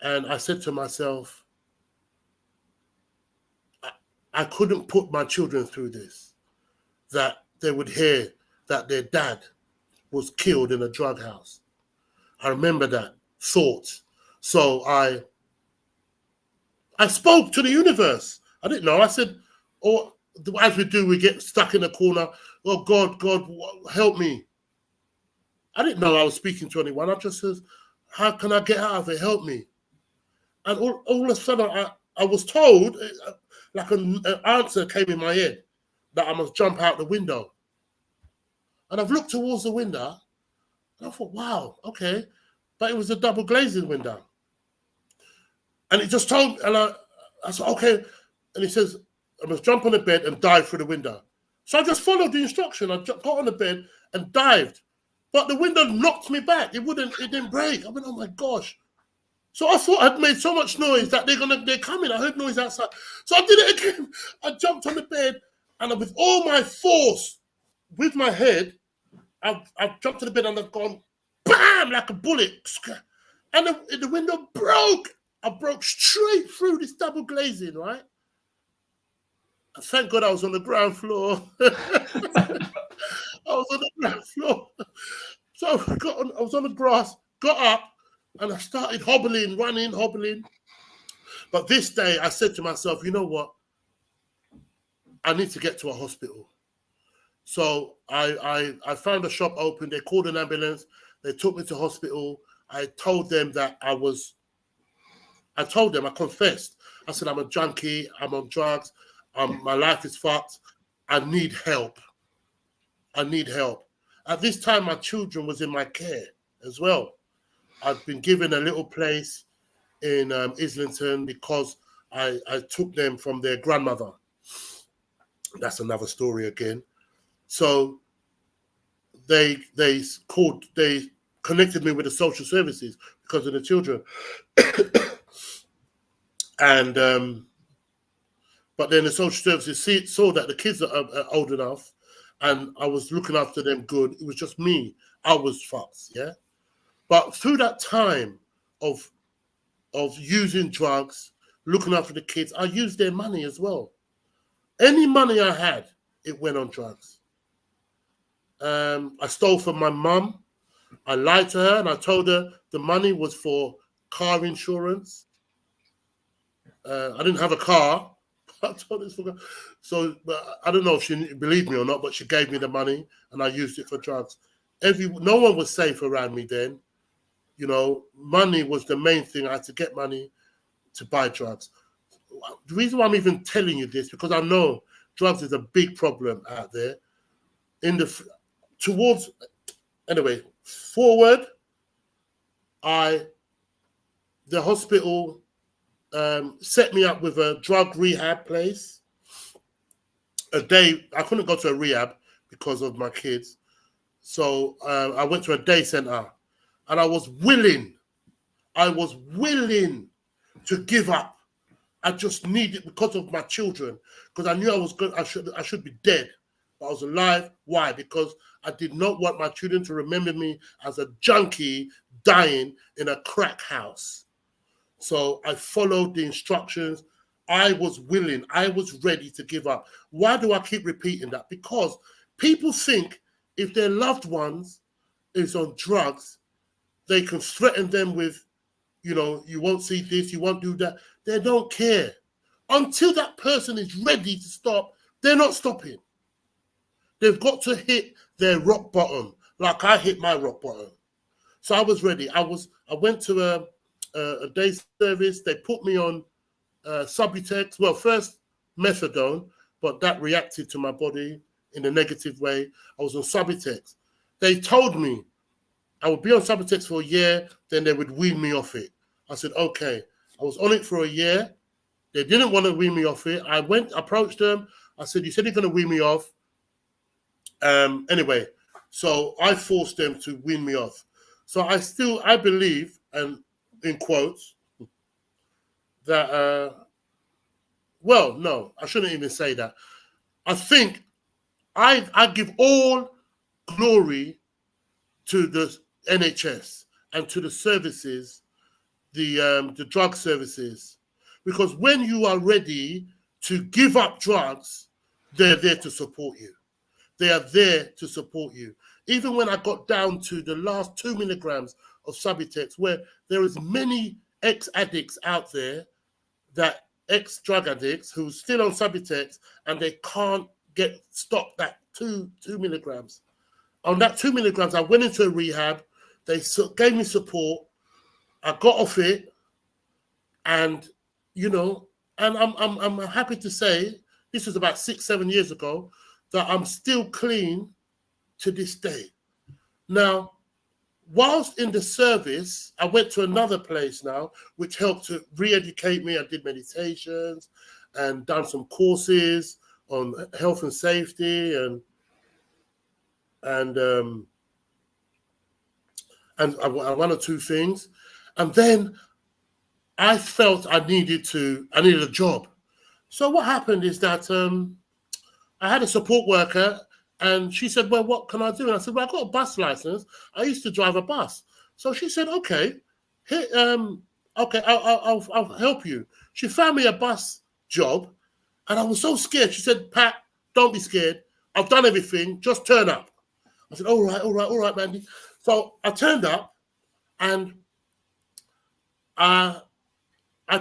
And I said to myself, I couldn't put my children through this, that they would hear that their dad was killed in a drug house. I remember that thought. So I spoke to the universe. I didn't know. I said, "Oh, as we do, we get stuck in a corner. Oh God, help me." I didn't know I was speaking to anyone. I just said, "How can I get out of it? Help me." And all of a sudden, I was told, like an answer came in my head, that I must jump out the window. And I've looked towards the window, and I thought, wow, okay. But it was a double glazing window. And it just told, and I said, okay. And he says, I must jump on the bed and dive through the window. So I just followed the instruction. I got on the bed and dived. But the window knocked me back. It didn't break. I went, oh my gosh. So I thought I'd made so much noise that they're coming. I heard noise outside. So I did it again. I jumped on the bed, and with all my force, with my head, I've jumped to the bed and I've gone bam like a bullet. And the window broke. I broke straight through this double glazing, right? And thank God I was on the ground floor. I was on the ground floor. So I was on the grass, got up, and I started hobbling. But this day I said to myself, you know what? I need to get to a hospital. So I found a shop open. They called an ambulance. They took me to hospital. I told them I confessed. I said, I'm a junkie. I'm on drugs. My life is fucked. I need help. At this time, my children was in my care as well. I've been given a little place in Islington because I took them from their grandmother. That's another story again. So they connected me with the social services because of the children. And but then the social services saw that the kids are old enough, and I was looking after them good. It was just me. I was fucked, yeah. But through that time of using drugs, looking after the kids, I used their money as well. Any money I had, it went on drugs. I stole from my mum. I lied to her and I told her the money was for car insurance. I didn't have a car. I told her so I don't know if she believed me or not, but she gave me the money and I used it for drugs. No one was safe around me then. You know, money was the main thing. I had to get money to buy drugs. The reason why I'm even telling you this, because I know drugs is a big problem out there. Forward, the hospital set me up with a drug rehab place. A day, I couldn't go to a rehab because of my kids. So I went to a day center and I was willing to give up. I just needed, because of my children, because I knew I should be dead. But I was alive. Why? Because I did not want my children to remember me as a junkie dying in a crack house. So I followed the instructions. I was willing. I was ready to give up. Why do I keep repeating that? Because people think if their loved ones is on drugs, they can threaten them with, you know, you won't see this, you won't do that. They don't care. Until that person is ready to stop, they're not stopping. They've got to hit their rock bottom, like I hit my rock bottom. So I was ready. I went to a day service. They put me on Subutex. Well, first methadone, but that reacted to my body in a negative way. I was on Subutex. They told me I would be on Subutex for a year, then they would wean me off it. I said, okay. I was on it for a year. They didn't want to wean me off it. I approached them. I said, you said you're going to wean me off. Anyway, so I forced them to wean me off. So I believe, and in quotes, that, well, no, I shouldn't even say that. I think I give all glory to the NHS and to the services, the drug services, because when you are ready to give up drugs, they're there to support you. They are there to support you. Even when I got down to the last 2 milligrams of Subutex, where there is many ex-addicts out there, that ex-drug addicts who are still on Subutex, and they can't stop that 2 milligrams. On that 2 milligrams, I went into a rehab. They gave me support. I got off it, and and I'm happy to say, this was about 6-7 years ago, that I'm still clean to this day. Now, whilst in the service, I went to another place now, which helped to re-educate me. I did meditations and done some courses on health and safety and one or two things. And then I felt I needed a job. So what happened is that I had a support worker, and she said, well, what can I do? And I said, well, I got a bus license. I used to drive a bus. So she said, okay, I'll help you. She found me a bus job, and I was so scared. She said, Pat, don't be scared. I've done everything. Just turn up. I said, all right, Mandy. So I turned up, and I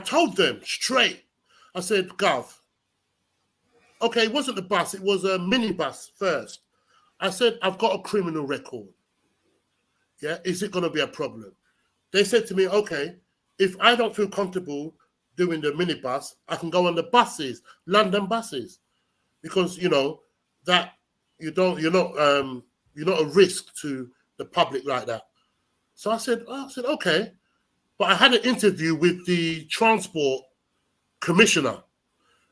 told them straight. I said, Gov, okay, it wasn't a bus. It was a minibus first. I said, I've got a criminal record. Yeah, is it going to be a problem? They said to me, okay, if I don't feel comfortable doing the minibus, I can go on the buses, London buses, because that you're not a risk to the public like that. So I said, okay, but I had an interview with the transport commissioner,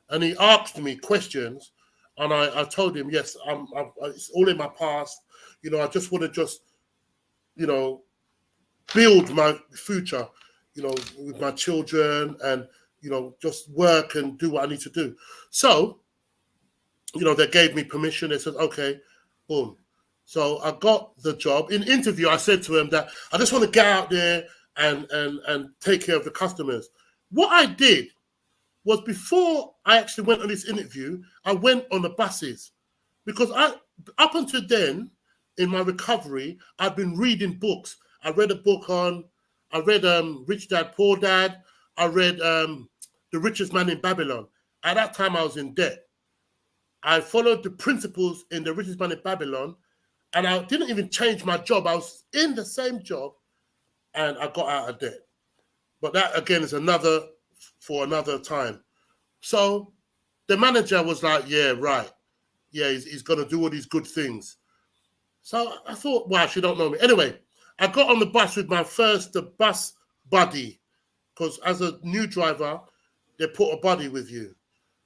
and he asked me questions, and I told him, yes, it's all in my past. I just want to build my future, with my children, and just work and do what I need to do. So, they gave me permission. They said, okay, boom. So I got the job. In interview, I said to him that I just want to get out there and take care of the customers. What I did was, before I actually went on this interview, I went on the buses, because up until then, in my recovery, I'd been reading books. I read Rich Dad, Poor Dad. I read The Richest Man in Babylon. At that time, I was in debt. I followed the principles in The Richest Man in Babylon, and I didn't even change my job. I was in the same job, and I got out of debt. But that, again, is for another time. So the manager was like, yeah, right. Yeah, he's going to do all these good things. So I thought, wow, she don't know me. Anyway, I got on the bus with my first bus buddy, because as a new driver, they put a buddy with you.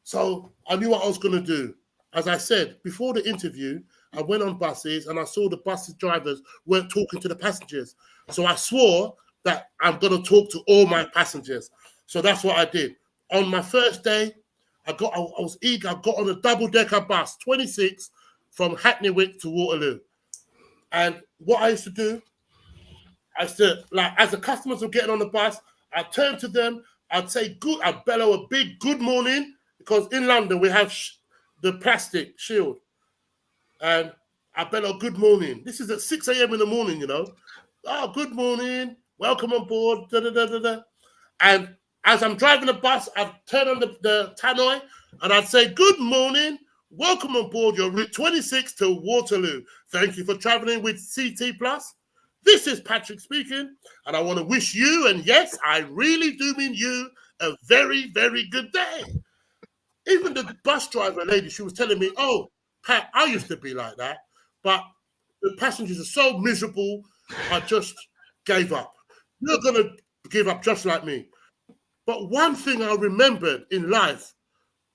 So I knew what I was going to do. As I said, before the interview, I went on buses, and I saw the bus drivers weren't talking to the passengers. So I swore that I'm going to talk to all my passengers. So that's what I did. On my first day, I was eager. I got on a double-decker bus, 26, from Hackney Wick to Waterloo. And what I used to do, as the customers were getting on the bus, I'd turn to them, I'd say I'd bellow a big good morning, because in London we have the plastic shield. And I bellow good morning. This is at 6 a.m. in the morning, Oh, good morning. Welcome on board. Da, da, da, da, da. And as I'm driving the bus, I'd turn on the tannoy, and I'd say, good morning. Welcome on board your Route 26 to Waterloo. Thank you for traveling with CT Plus. This is Patrick speaking, and I want to wish you, and yes, I really do mean you, a very, very good day. Even the bus driver lady, she was telling me, oh, Pat, I used to be like that, but the passengers are so miserable, I just gave up. You're going to give up just like me. But one thing I remembered in life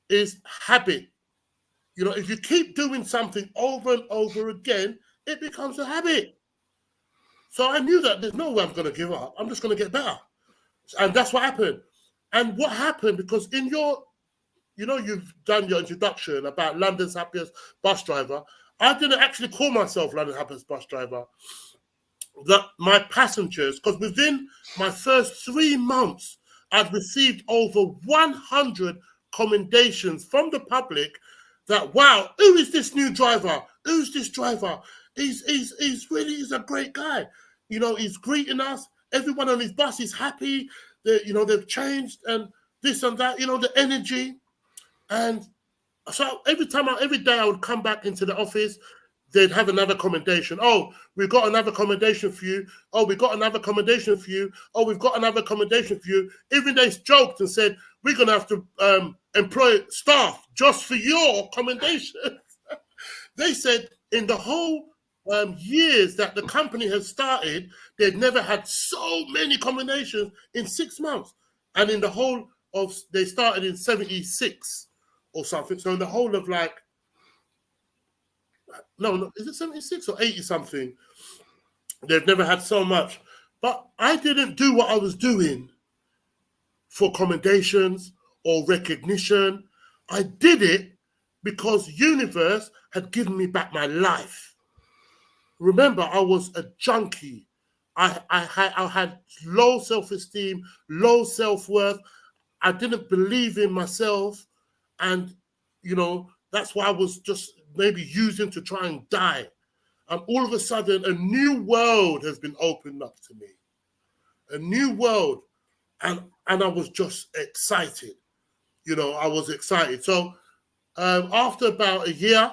is habit. If you keep doing something over and over again, it becomes a habit. So I knew that there's no way I'm going to give up. I'm just going to get better. And that's what happened. And what happened, because in you've done your introduction about London's happiest bus driver. I didn't actually call myself London's happiest bus driver. That my passengers, because within my first 3 months, I've received over 100 commendations from the public that, wow, who is this new driver? Who's this driver? He's a great guy. he's greeting us. Everyone on his bus is happy. They've changed and this and that. The energy. And so every day I would come back into the office, they'd have another commendation. Oh, we've got another commendation for you. Oh, we've got another commendation for you. Oh, we've got another commendation for you. Even they joked and said, we're going to have to employ staff just for your commendation. They said in the whole years that the company has started, they'd never had so many commendations in 6 months. And in the whole of, they started in 76 or something. So in the whole of no, is it 76 or 80 something? They've never had so much. But I didn't do what I was doing for commendations or recognition. I did it because universe had given me back my life. Remember, I was a junkie. I had low self-esteem, low self-worth. I didn't believe in myself. And, that's why I was just maybe using to try and die. And all of a sudden, a new world has been opened up to me. A new world. And I was just excited. I was excited. So after about a year,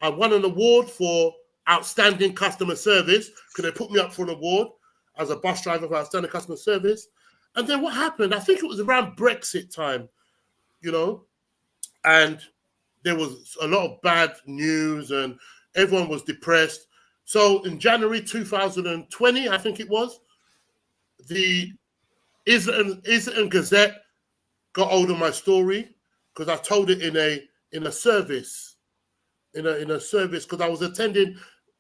I won an award for outstanding customer service because they put me up for an award as a bus driver for outstanding customer service. And then what happened? I think it was around Brexit time, and there was a lot of bad news and everyone was depressed. So in January 2020, I think it was, the Islington Gazette got hold of my story because I told it in a service because I was attending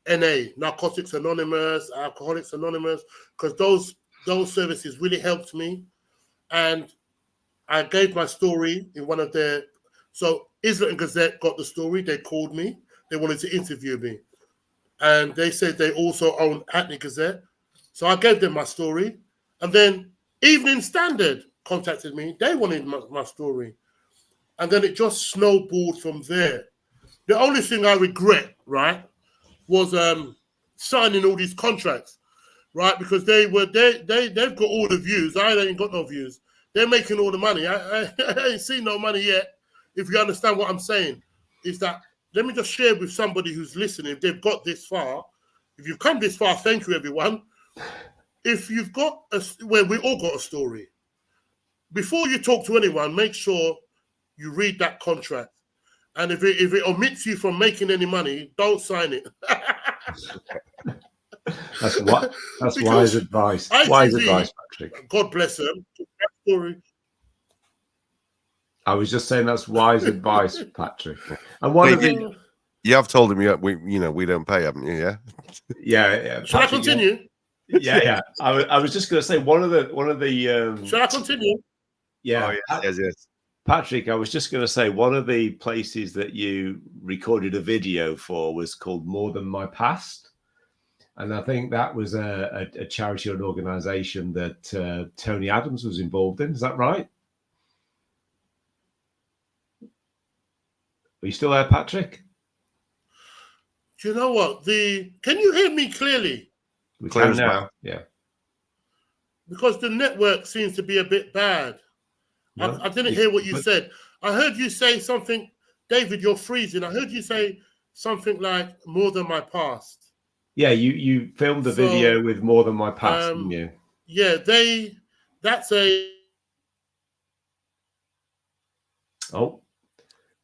NA, Narcotics Anonymous, Alcoholics Anonymous, because those services really helped me. And I gave my story in one of their, so Islington Gazette got the story. They called me. They wanted to interview me. And they said they also own Hackney Gazette. So I gave them my story. And then Evening Standard contacted me. They wanted my story. And then it just snowballed from there. The only thing I regret, right, was signing all these contracts, right? Because they've got all the views. I ain't got no views. They're making all the money. I ain't seen no money yet. If you understand what I'm saying, is that, let me just share with somebody who's listening, if they've got this far, if you've come this far, thank you, everyone. If you've got we all got a story. Before you talk to anyone, make sure you read that contract. And if it omits you from making any money, don't sign it. That's wise advice. Wise advice, Patrick. God bless them. Story. I was just saying that's wise advice, Patrick. And one of the you have told him we don't pay, haven't you? Yeah. Yeah. Shall I continue? Yeah. I was just going to say one of the. Shall I continue? Yeah. Oh, yes. Patrick, I was just going to say one of the places that you recorded a video for was called More Than My Past. And I think that was a charity or an organization that Tony Adams was involved in. Is that right? Are you still there, Patrick? Do you know what? Can you hear me clearly? We can now. Yeah. Because the network seems to be a bit bad. No, I didn't hear what you said. I heard you say something, David, you're freezing. I heard you say something like More Than My Past. Yeah, you filmed a video with More Than My Past, didn't you? Yeah, that's a... Oh,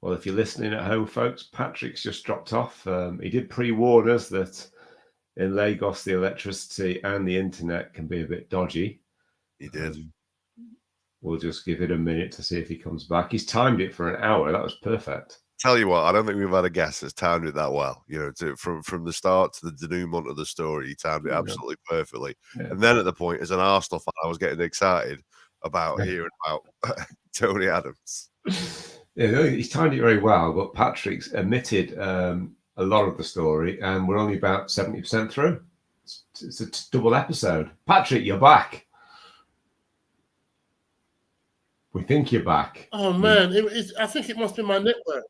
well, if you're listening at home, folks, Patrick's just dropped off. He did pre-warn us that in Lagos, the electricity and the internet can be a bit dodgy. He did. We'll just give it a minute to see if he comes back. He's timed it for an hour. That was perfect. Tell you what, I don't think we've had a guest that's timed it that well. From the start to the denouement of the story, he timed it absolutely perfectly. Yeah. And then at the point, as an Arsenal fan, I was getting excited about hearing about Tony Adams. Yeah, he's timed it very well, but Patrick's omitted a lot of the story, and we're only about 70% through. It's a double episode. Patrick, you're back. We think you're back. Oh, man. I think it must be my network.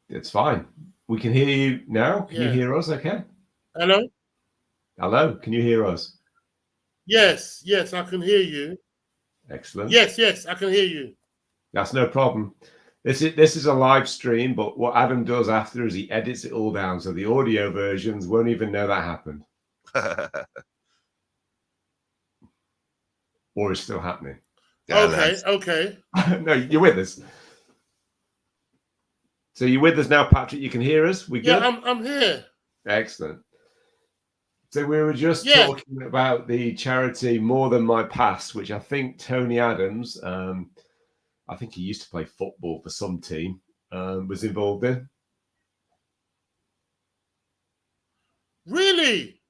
It's fine. We can hear you now. Can you hear us okay? Hello? Hello, can you hear us? Yes, I can hear you. Excellent. Yes, I can hear you. That's no problem. This is a live stream, but what Adam does after is he edits it all down, so the audio versions won't even know that happened. Or it's still happening. Yeah, okay. No, you're with us. So you're with us now, Patrick. You can hear us. We good? Yeah, I'm here. Excellent. So we were just talking about the charity More Than My Past, which I think Tony Adams, I think he used to play football for some team, was involved in. Really?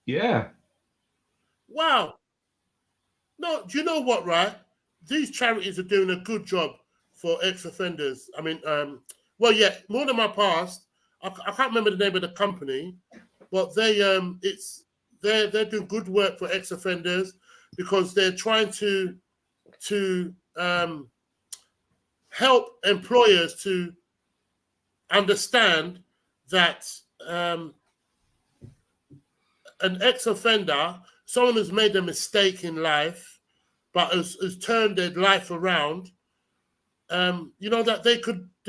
Yeah. Wow. No, do you know what, right? These charities are doing a good job for ex-offenders. I mean, More Than My Past, I can't remember the name of the company, but they're doing good work for ex-offenders because they're trying to help employers to understand that an ex-offender, someone who's made a mistake in life, but has turned their life around, that they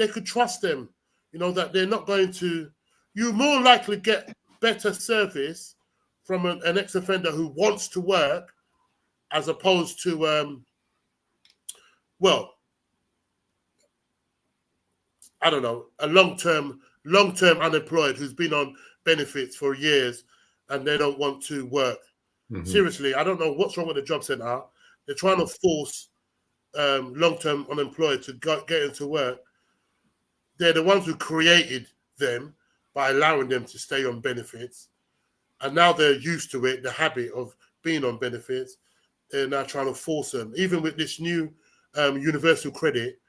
could trust them, that they're not going to. You more likely get better service from an ex-offender who wants to work, as opposed to I don't know, a long-term unemployed who's been on benefits for years and they don't want to work. Mm-hmm. Seriously, I don't know what's wrong with the job centre. They're trying to force long-term unemployed to get into work. They're the ones who created them by allowing them to stay on benefits. And now they're used to it, the habit of being on benefits. They're now trying to force them, even with this new universal credit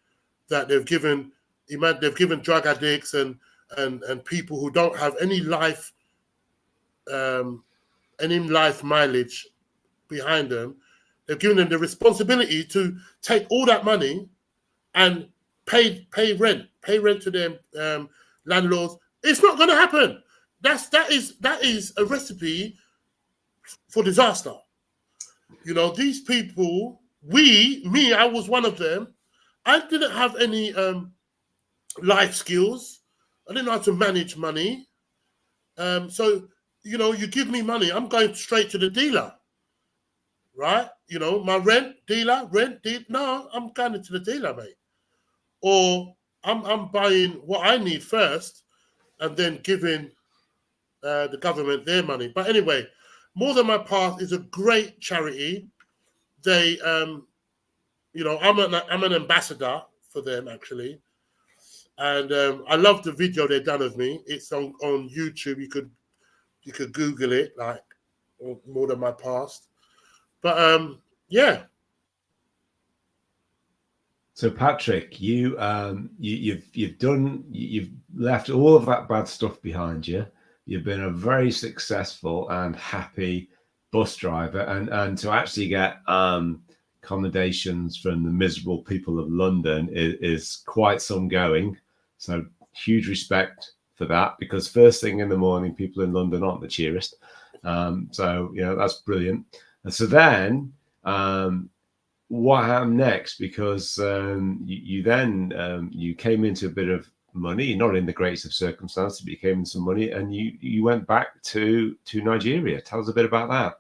that they've given drug addicts and people who don't have any life mileage behind them. They've given them the responsibility to take all that money and pay rent to their landlords. It's not going to happen. That is a recipe for disaster. These people, I was one of them. I didn't have any life skills. I didn't know how to manage money. So, you give me money, I'm going straight to the dealer, right? My rent, dealer. No, I'm going to the dealer, mate. Or I'm buying what I need first and then giving the government their money. But anyway, More Than My Past is a great charity. They, I'm an ambassador for them, actually. And I love the video they've done of me. It's on YouTube. You could Google it, like More Than My Past. But yeah. So Patrick, you've left all of that bad stuff behind you. You've been a very successful and happy bus driver, and to actually get commendations from the miserable people of London is quite some going. So huge respect for that, because first thing in the morning, people in London aren't the cheeriest. So that's brilliant. And so then what happened next? Because you came into a bit of money, not in the greatest of circumstances, but you came in some money, and you went back to Nigeria. Tell us a bit about that.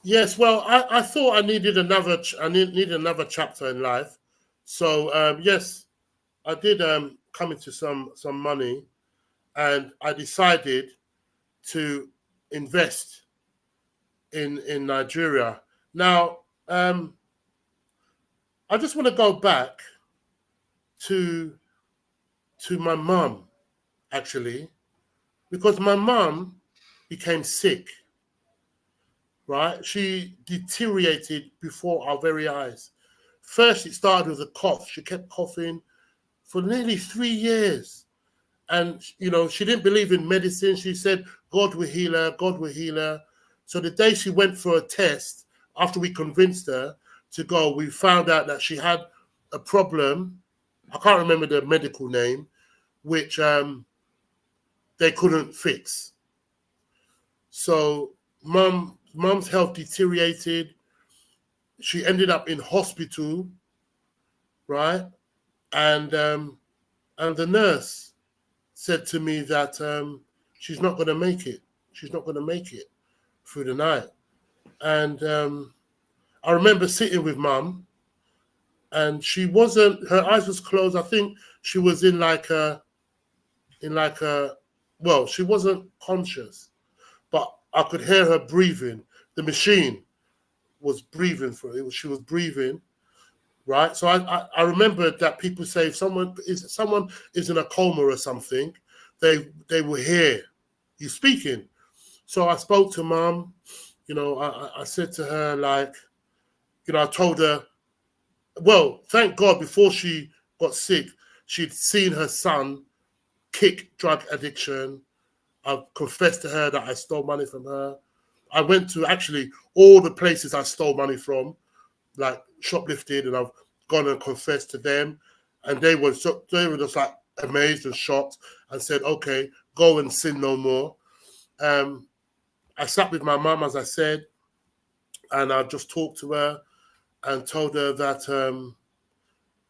Yes, well, I thought I needed another chapter in life. So yes, I did come into some money, and I decided to invest in Nigeria. Now, I just want to go back to my mum, actually, because my mum became sick. Right? She deteriorated before our very eyes. First, it started with a cough. She kept coughing for nearly 3 years. And, she didn't believe in medicine. She said, God will heal her, God will heal her. So the day she went for a test, after we convinced her to go, we found out that she had a problem. I can't remember the medical name, which they couldn't fix. So mum's health deteriorated. She ended up in hospital, right? And the nurse said to me that she's not going to make it. She's not going to make it through the night. And I remember sitting with mum, and she wasn't. Her eyes was closed. I think she was in like a. Well, she wasn't conscious, but I could hear her breathing. The machine was breathing for it. She was breathing, right? So I remember that people say if someone is in a coma or something, they will hear you speaking. So I spoke to mum. You know, I said to her, like, you know, I told her, well, thank God before she got sick, she'd seen her son kick drug addiction. I confessed to her that I stole money from her. I went to actually all the places I stole money from, like shoplifted, and I've gone and confessed to them. And they were just like amazed and shocked and said, okay, go and sin no more. I sat with my mum, as I said, and I just talked to her and told her that,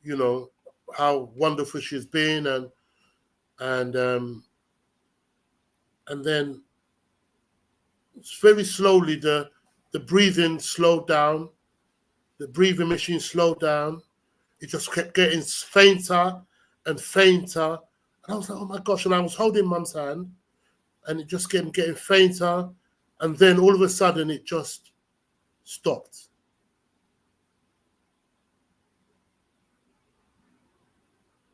you know, how wonderful she's been, and then very slowly the breathing slowed down, the breathing machine slowed down. It just kept getting fainter and fainter, and I was like, oh my gosh! And I was holding mum's hand, and it just kept getting fainter, and then all of a sudden it just stopped.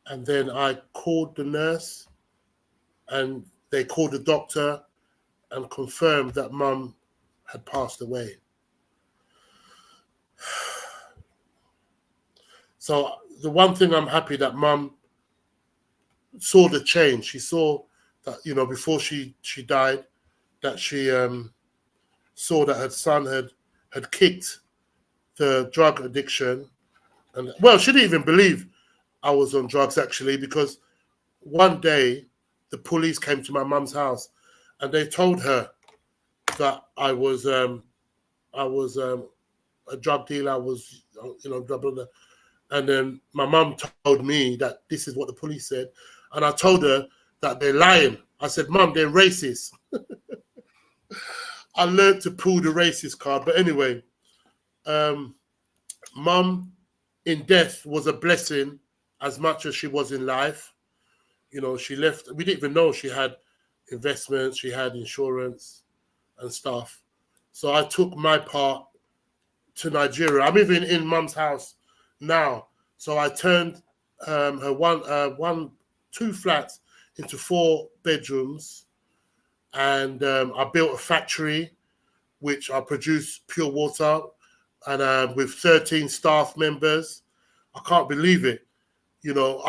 And then I called the nurse, and they called the doctor and confirmed that mum had passed away. So the one thing I'm happy that mum saw the change. She saw that, you know, before she died, that she saw that her son had kicked the drug addiction. And well, she didn't even believe I was on drugs, actually, because one day the police came to my mum's house and they told her that I was a drug dealer. I was, you know, blah, blah, blah. And then my mum told me that this is what the police said. And I told her that they're lying. I said, Mum, they're racist. I learned to pull the racist card. But anyway, Mum in death was a blessing as much as she was in life. You know, she left. We didn't even know she had investments. She had insurance and stuff. So I took my part to Nigeria. I'm even in Mum's house now. So I turned her two flats into 4 bedrooms, and I built a factory which I produce pure water, and with 13 staff members. I can't believe it. You know,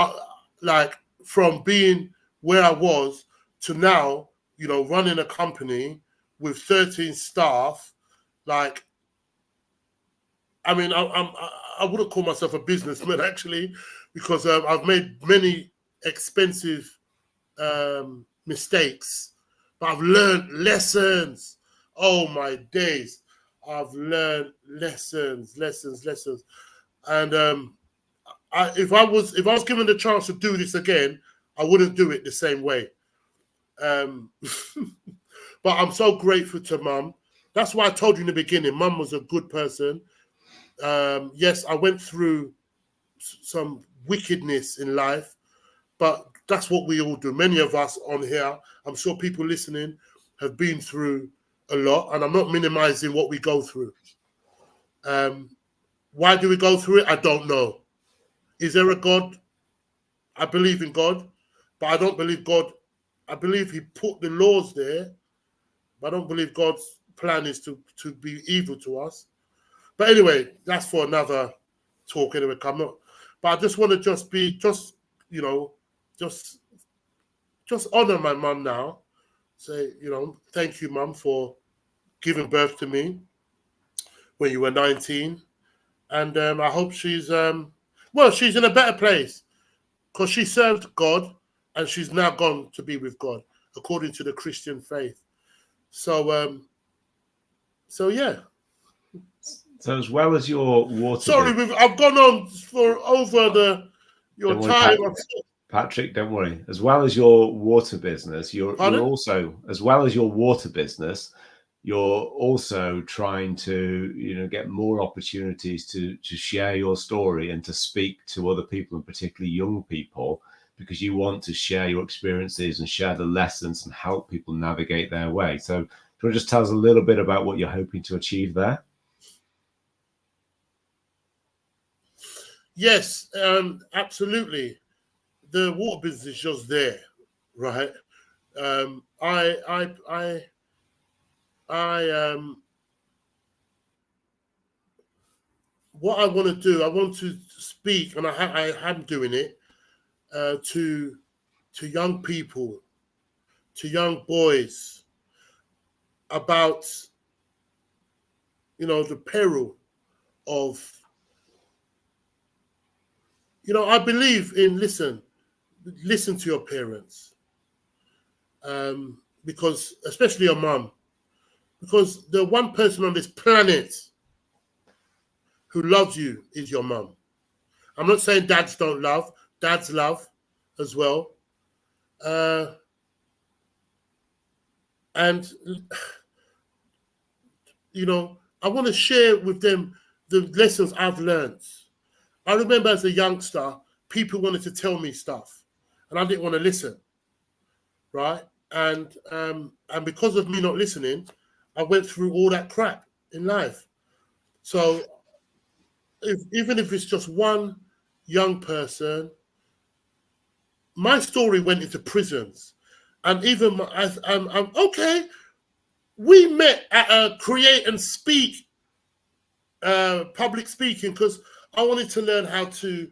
like from being where I was to now, you know, running a company with 13 staff. Like, I mean, I wouldn't call myself a businessman, actually, because I've made many expensive mistakes, but I've learned lessons. Oh my days, I've learned lessons. And if I was given the chance to do this again, I wouldn't do it the same way. But I'm so grateful to Mum. That's why I told you in the beginning, Mum was a good person. Yes, I went through some wickedness in life, but that's what we all do. Many of us on here, I'm sure people listening, have been through a lot, and I'm not minimizing what we go through. Why do we go through it? I don't know. Is there a God? I believe in God, but I don't believe God. I believe he put the laws there, but I don't believe God's plan is to be evil to us. But anyway, that's for another talk anyway. I'm not, but I just want to you know, just honor my mum now. Say, you know, thank you, Mum, for giving birth to me when you were 19. And I hope she's, well, she's in a better place because she served God and she's now gone to be with God, according to the Christian faith. So, yeah. So as well as your water... Sorry, I've gone on for over your time. Patrick, don't worry. As well as your water business, you're also, as well as your water business, you're also trying to, get more opportunities to share your story and to speak to other people, and particularly young people, because you want to share your experiences and share the lessons and help people navigate their way. So, do you want to just tell us a little bit about what you're hoping to achieve there? Yes, absolutely. The water business is just there, right? What I want to do, I want to speak, and I am doing it, to young people, to young boys, about, the peril of, I believe in listen to your parents, because especially your mum, because the one person on this planet who loves you is your mum. I'm not saying dads don't love. Dads love as well. And, I want to share with them the lessons I've learned. I remember as a youngster, people wanted to tell me stuff, and I didn't want to listen, right? And because of me not listening, I went through all that crap in life. So even if it's just one young person, my story went into prisons, and even I'm okay. We met at a Create and Speak, public speaking, because I wanted to learn how to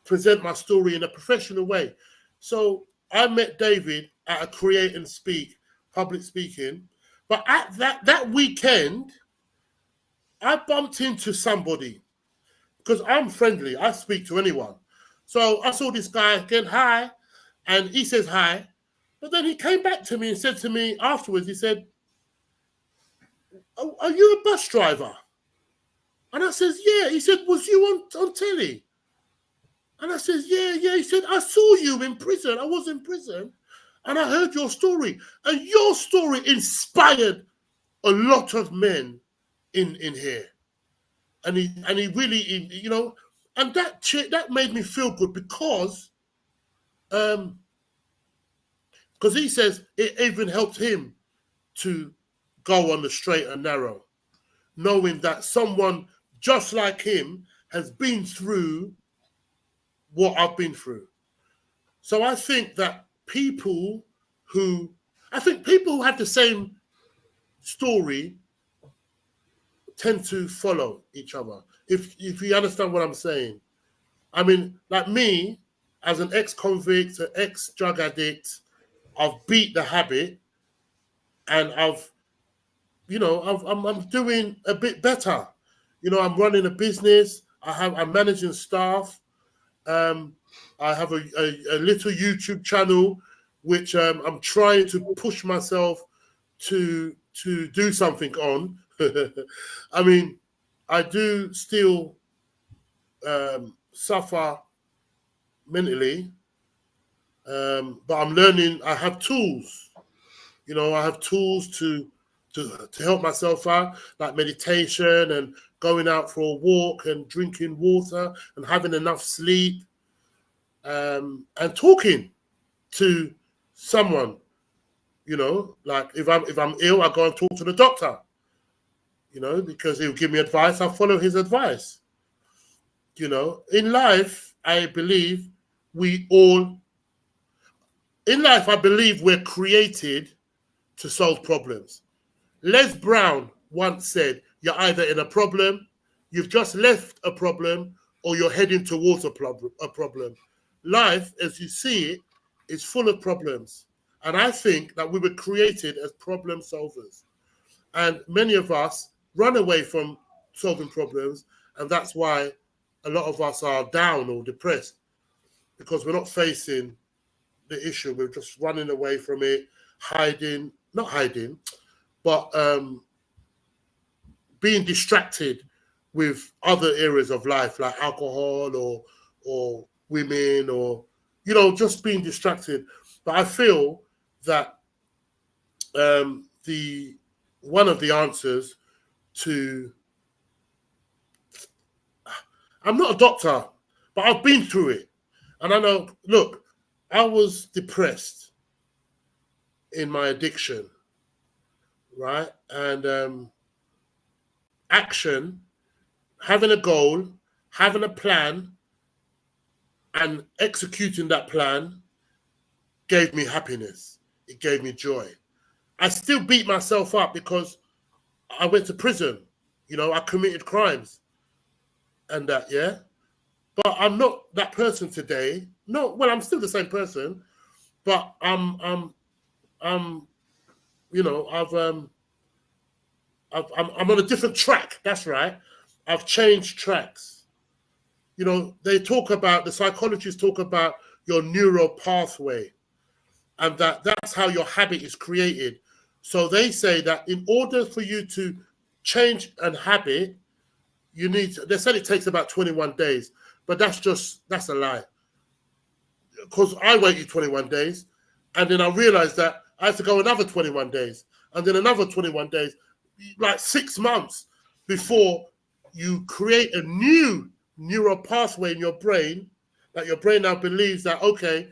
present my story in a professional way. So I met David at a Create and Speak, public speaking. But at that weekend, I bumped into somebody, because I'm friendly. I speak to anyone. So I saw this guy again, hi, and he says hi. But then he came back to me and said to me afterwards, he said, are you a bus driver? And I says, yeah. He said, was you on telly? And I says, yeah. He said, I saw you in prison. I was in prison, and I heard your story. And your story inspired a lot of men in here. And he really, and that made me feel good, because he says it even helped him to go on the straight and narrow, knowing that someone just like him has been through what I've been through. So I think that people who have the same story tend to follow each other. If you understand what I'm saying. I mean, like me, as an ex-convict, an ex-drug addict, I've beat the habit, and I'm doing a bit better. I'm running a business. I'm managing staff. I have a little YouTube channel, which I'm trying to push myself to do something on. I mean, I do still suffer mentally, but I'm learning. I have tools. I have tools to help myself out, like meditation and going out for a walk and drinking water and having enough sleep, and talking to someone. Like if I'm ill, I go and talk to the doctor. Because he'll give me advice. I follow his advice. In life, I believe we're created to solve problems. Les Brown once said, you're either in a problem, you've just left a problem, or you're heading towards a problem. Life, as you see it, is full of problems. And I think that we were created as problem solvers. And many of us run away from solving problems, and that's why a lot of us are down or depressed, because we're not facing the issue with just running away from it, not hiding, but being distracted with other areas of life, like alcohol or women, or, you know, just being distracted. But I feel that one of the answers to, I'm not a doctor, but I've been through it. And I know, look, I was depressed in my addiction, right? And action, having a goal, having a plan, and executing that plan gave me happiness. It gave me joy. I still beat myself up because I went to prison. You know, I committed crimes and that, yeah. But I'm not that person today. No, well, I'm still the same person, but I'm you know, I'm on a different track. That's right. I've changed tracks. You know, the psychologists talk about your neural pathway, and that's how your habit is created. So they say that in order for you to change a habit, they said it takes about 21 days, but that's a lie. Because I waited 21 days, and then I realized that I had to go another 21 days, and then another 21 days, like 6 months before you create a new neural pathway in your brain, that your brain now believes that, okay,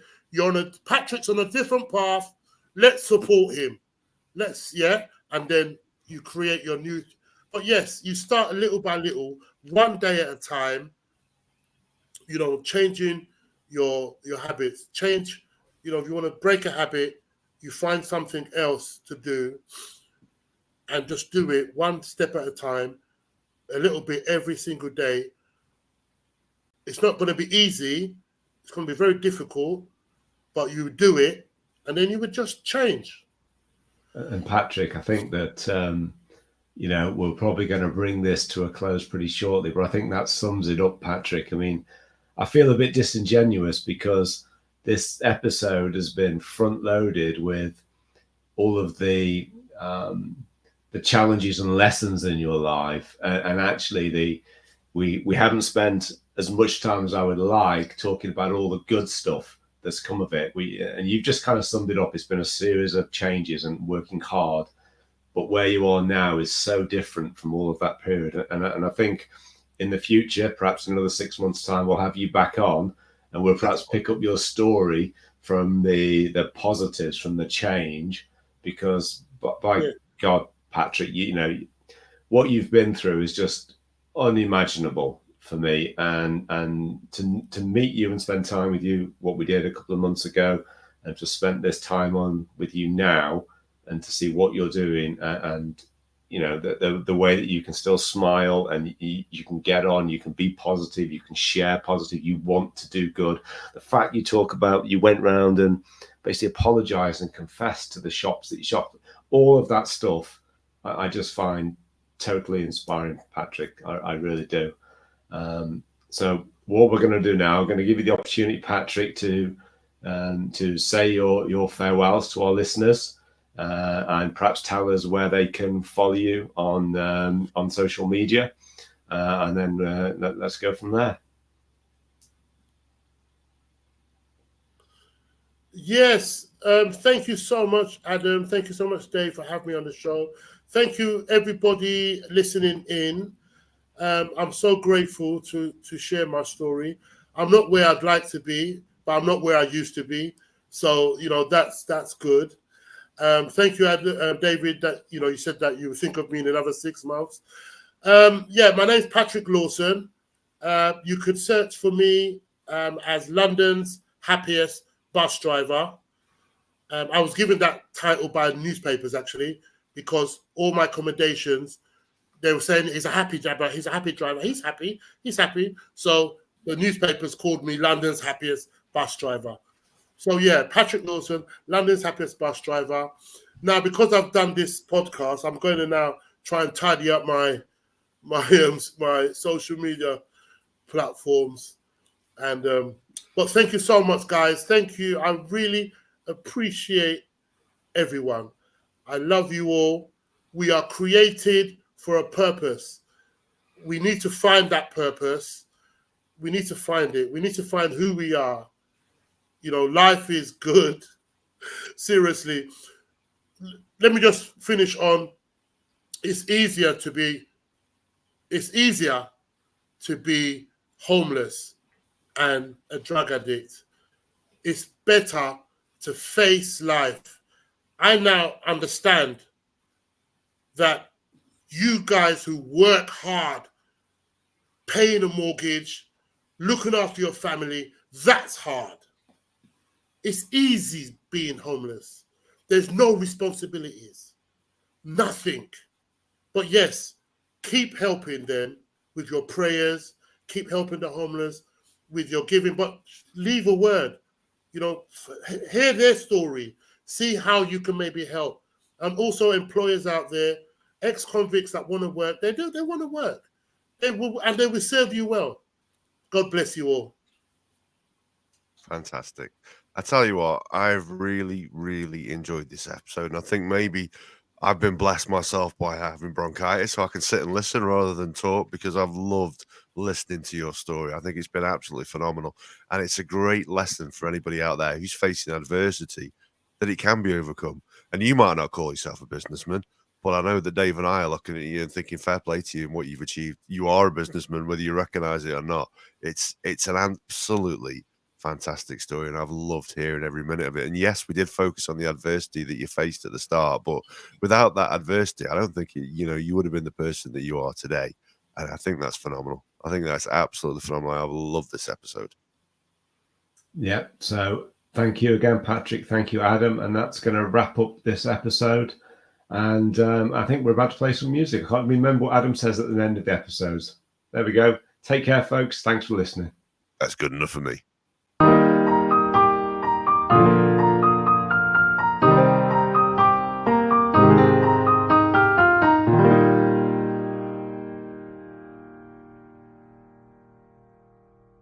Patrick's on a different path, let's support him. And then you create your new, but yes, you start little by little, one day at a time, you know, changing your habits. Change, you know, if you want to break a habit, you find something else to do and just do it one step at a time, a little bit every single day. It's not going to be easy. It's going to be very difficult, but you do it and then you would just change. And Patrick, I think that, you know, we're probably going to bring this to a close pretty shortly, but I think that sums it up, Patrick. I mean, I feel a bit disingenuous because this episode has been front loaded with all of the challenges and lessons in your life. And actually we haven't spent as much time as I would like talking about all the good stuff that's come of it. And you've just kind of summed it up. It's been a series of changes and working hard, but where you are now is so different from all of that period. And I think in the future, perhaps in another 6 months' time, we'll have you back on and we'll perhaps pick up your story from the positives, from the change, because by God, Patrick, you know, what you've been through is just unimaginable for me, and to meet you and spend time with you, what we did a couple of months ago, and to spend this time on with you now, and to see what you're doing, and you know, the way that you can still smile and you can get on, you can be positive, you can share positive, you want to do good. The fact you talk about you went round and basically apologized and confessed to the shops that you shopped, all of that stuff, I just find totally inspiring, Patrick. I really do. So what we're going to do now, I'm going to give you the opportunity, Patrick, to say your farewells to our listeners, and perhaps tell us where they can follow you on social media, and then let's go from there. Yes, thank you so much, Adam. Thank you so much, Dave, for having me on the show. Thank you, everybody listening in. I'm so grateful to share my story. I'm not where I'd like to be, but I'm not where I used to be. So, you know, that's good. Thank you, David, that, you know, you said that you think of me in another 6 months. Yeah, my name's Patrick Lawson. You could search for me as London's happiest bus driver. I was given that title by newspapers, actually, because all my commendations, they were saying he's a happy driver, he's a happy driver, he's happy. So the newspapers called me London's happiest bus driver. So yeah, Patrick Lawson, London's happiest bus driver. Now, because I've done this podcast, I'm going to now try and tidy up my social media platforms. And but thank you so much, guys. Thank you. I really appreciate everyone. I love you all. We are created for a purpose. We need to find that purpose. We need to find it. We need to find who we are. You know, life is good. Seriously. Let me just finish on. It's easier to be homeless and a drug addict. It's better to face life. I now understand that you guys who work hard, paying a mortgage, looking after your family, that's hard. It's easy being homeless. There's no responsibilities, nothing. But yes, keep helping them with your prayers, keep helping the homeless with your giving, but leave a word, you know, hear their story, see how you can maybe help. And also employers out there, ex-convicts that want to work, they want to work. They will serve you well. God bless you all. Fantastic. I tell you what, I've really, really enjoyed this episode. And I think maybe I've been blessed myself by having bronchitis, so I can sit and listen rather than talk, because I've loved listening to your story. I think it's been absolutely phenomenal. And it's a great lesson for anybody out there who's facing adversity, that it can be overcome. And you might not call yourself a businessman, but I know that Dave and I are looking at you and thinking fair play to you and what you've achieved. You are a businessman, whether you recognize it or not. It's an absolutely fantastic story, and I've loved hearing every minute of it. And yes, we did focus on the adversity that you faced at the start, but without that adversity, I don't think you would have been the person that you are today. And I think that's phenomenal. I think that's absolutely phenomenal. I love this episode. Yeah. So thank you again, Patrick. Thank you, Adam. And that's going to wrap up this episode. And I think we're about to play some music. I can't remember what Adam says at the end of the episodes. There we go. Take care, folks. Thanks for listening. That's good enough for me.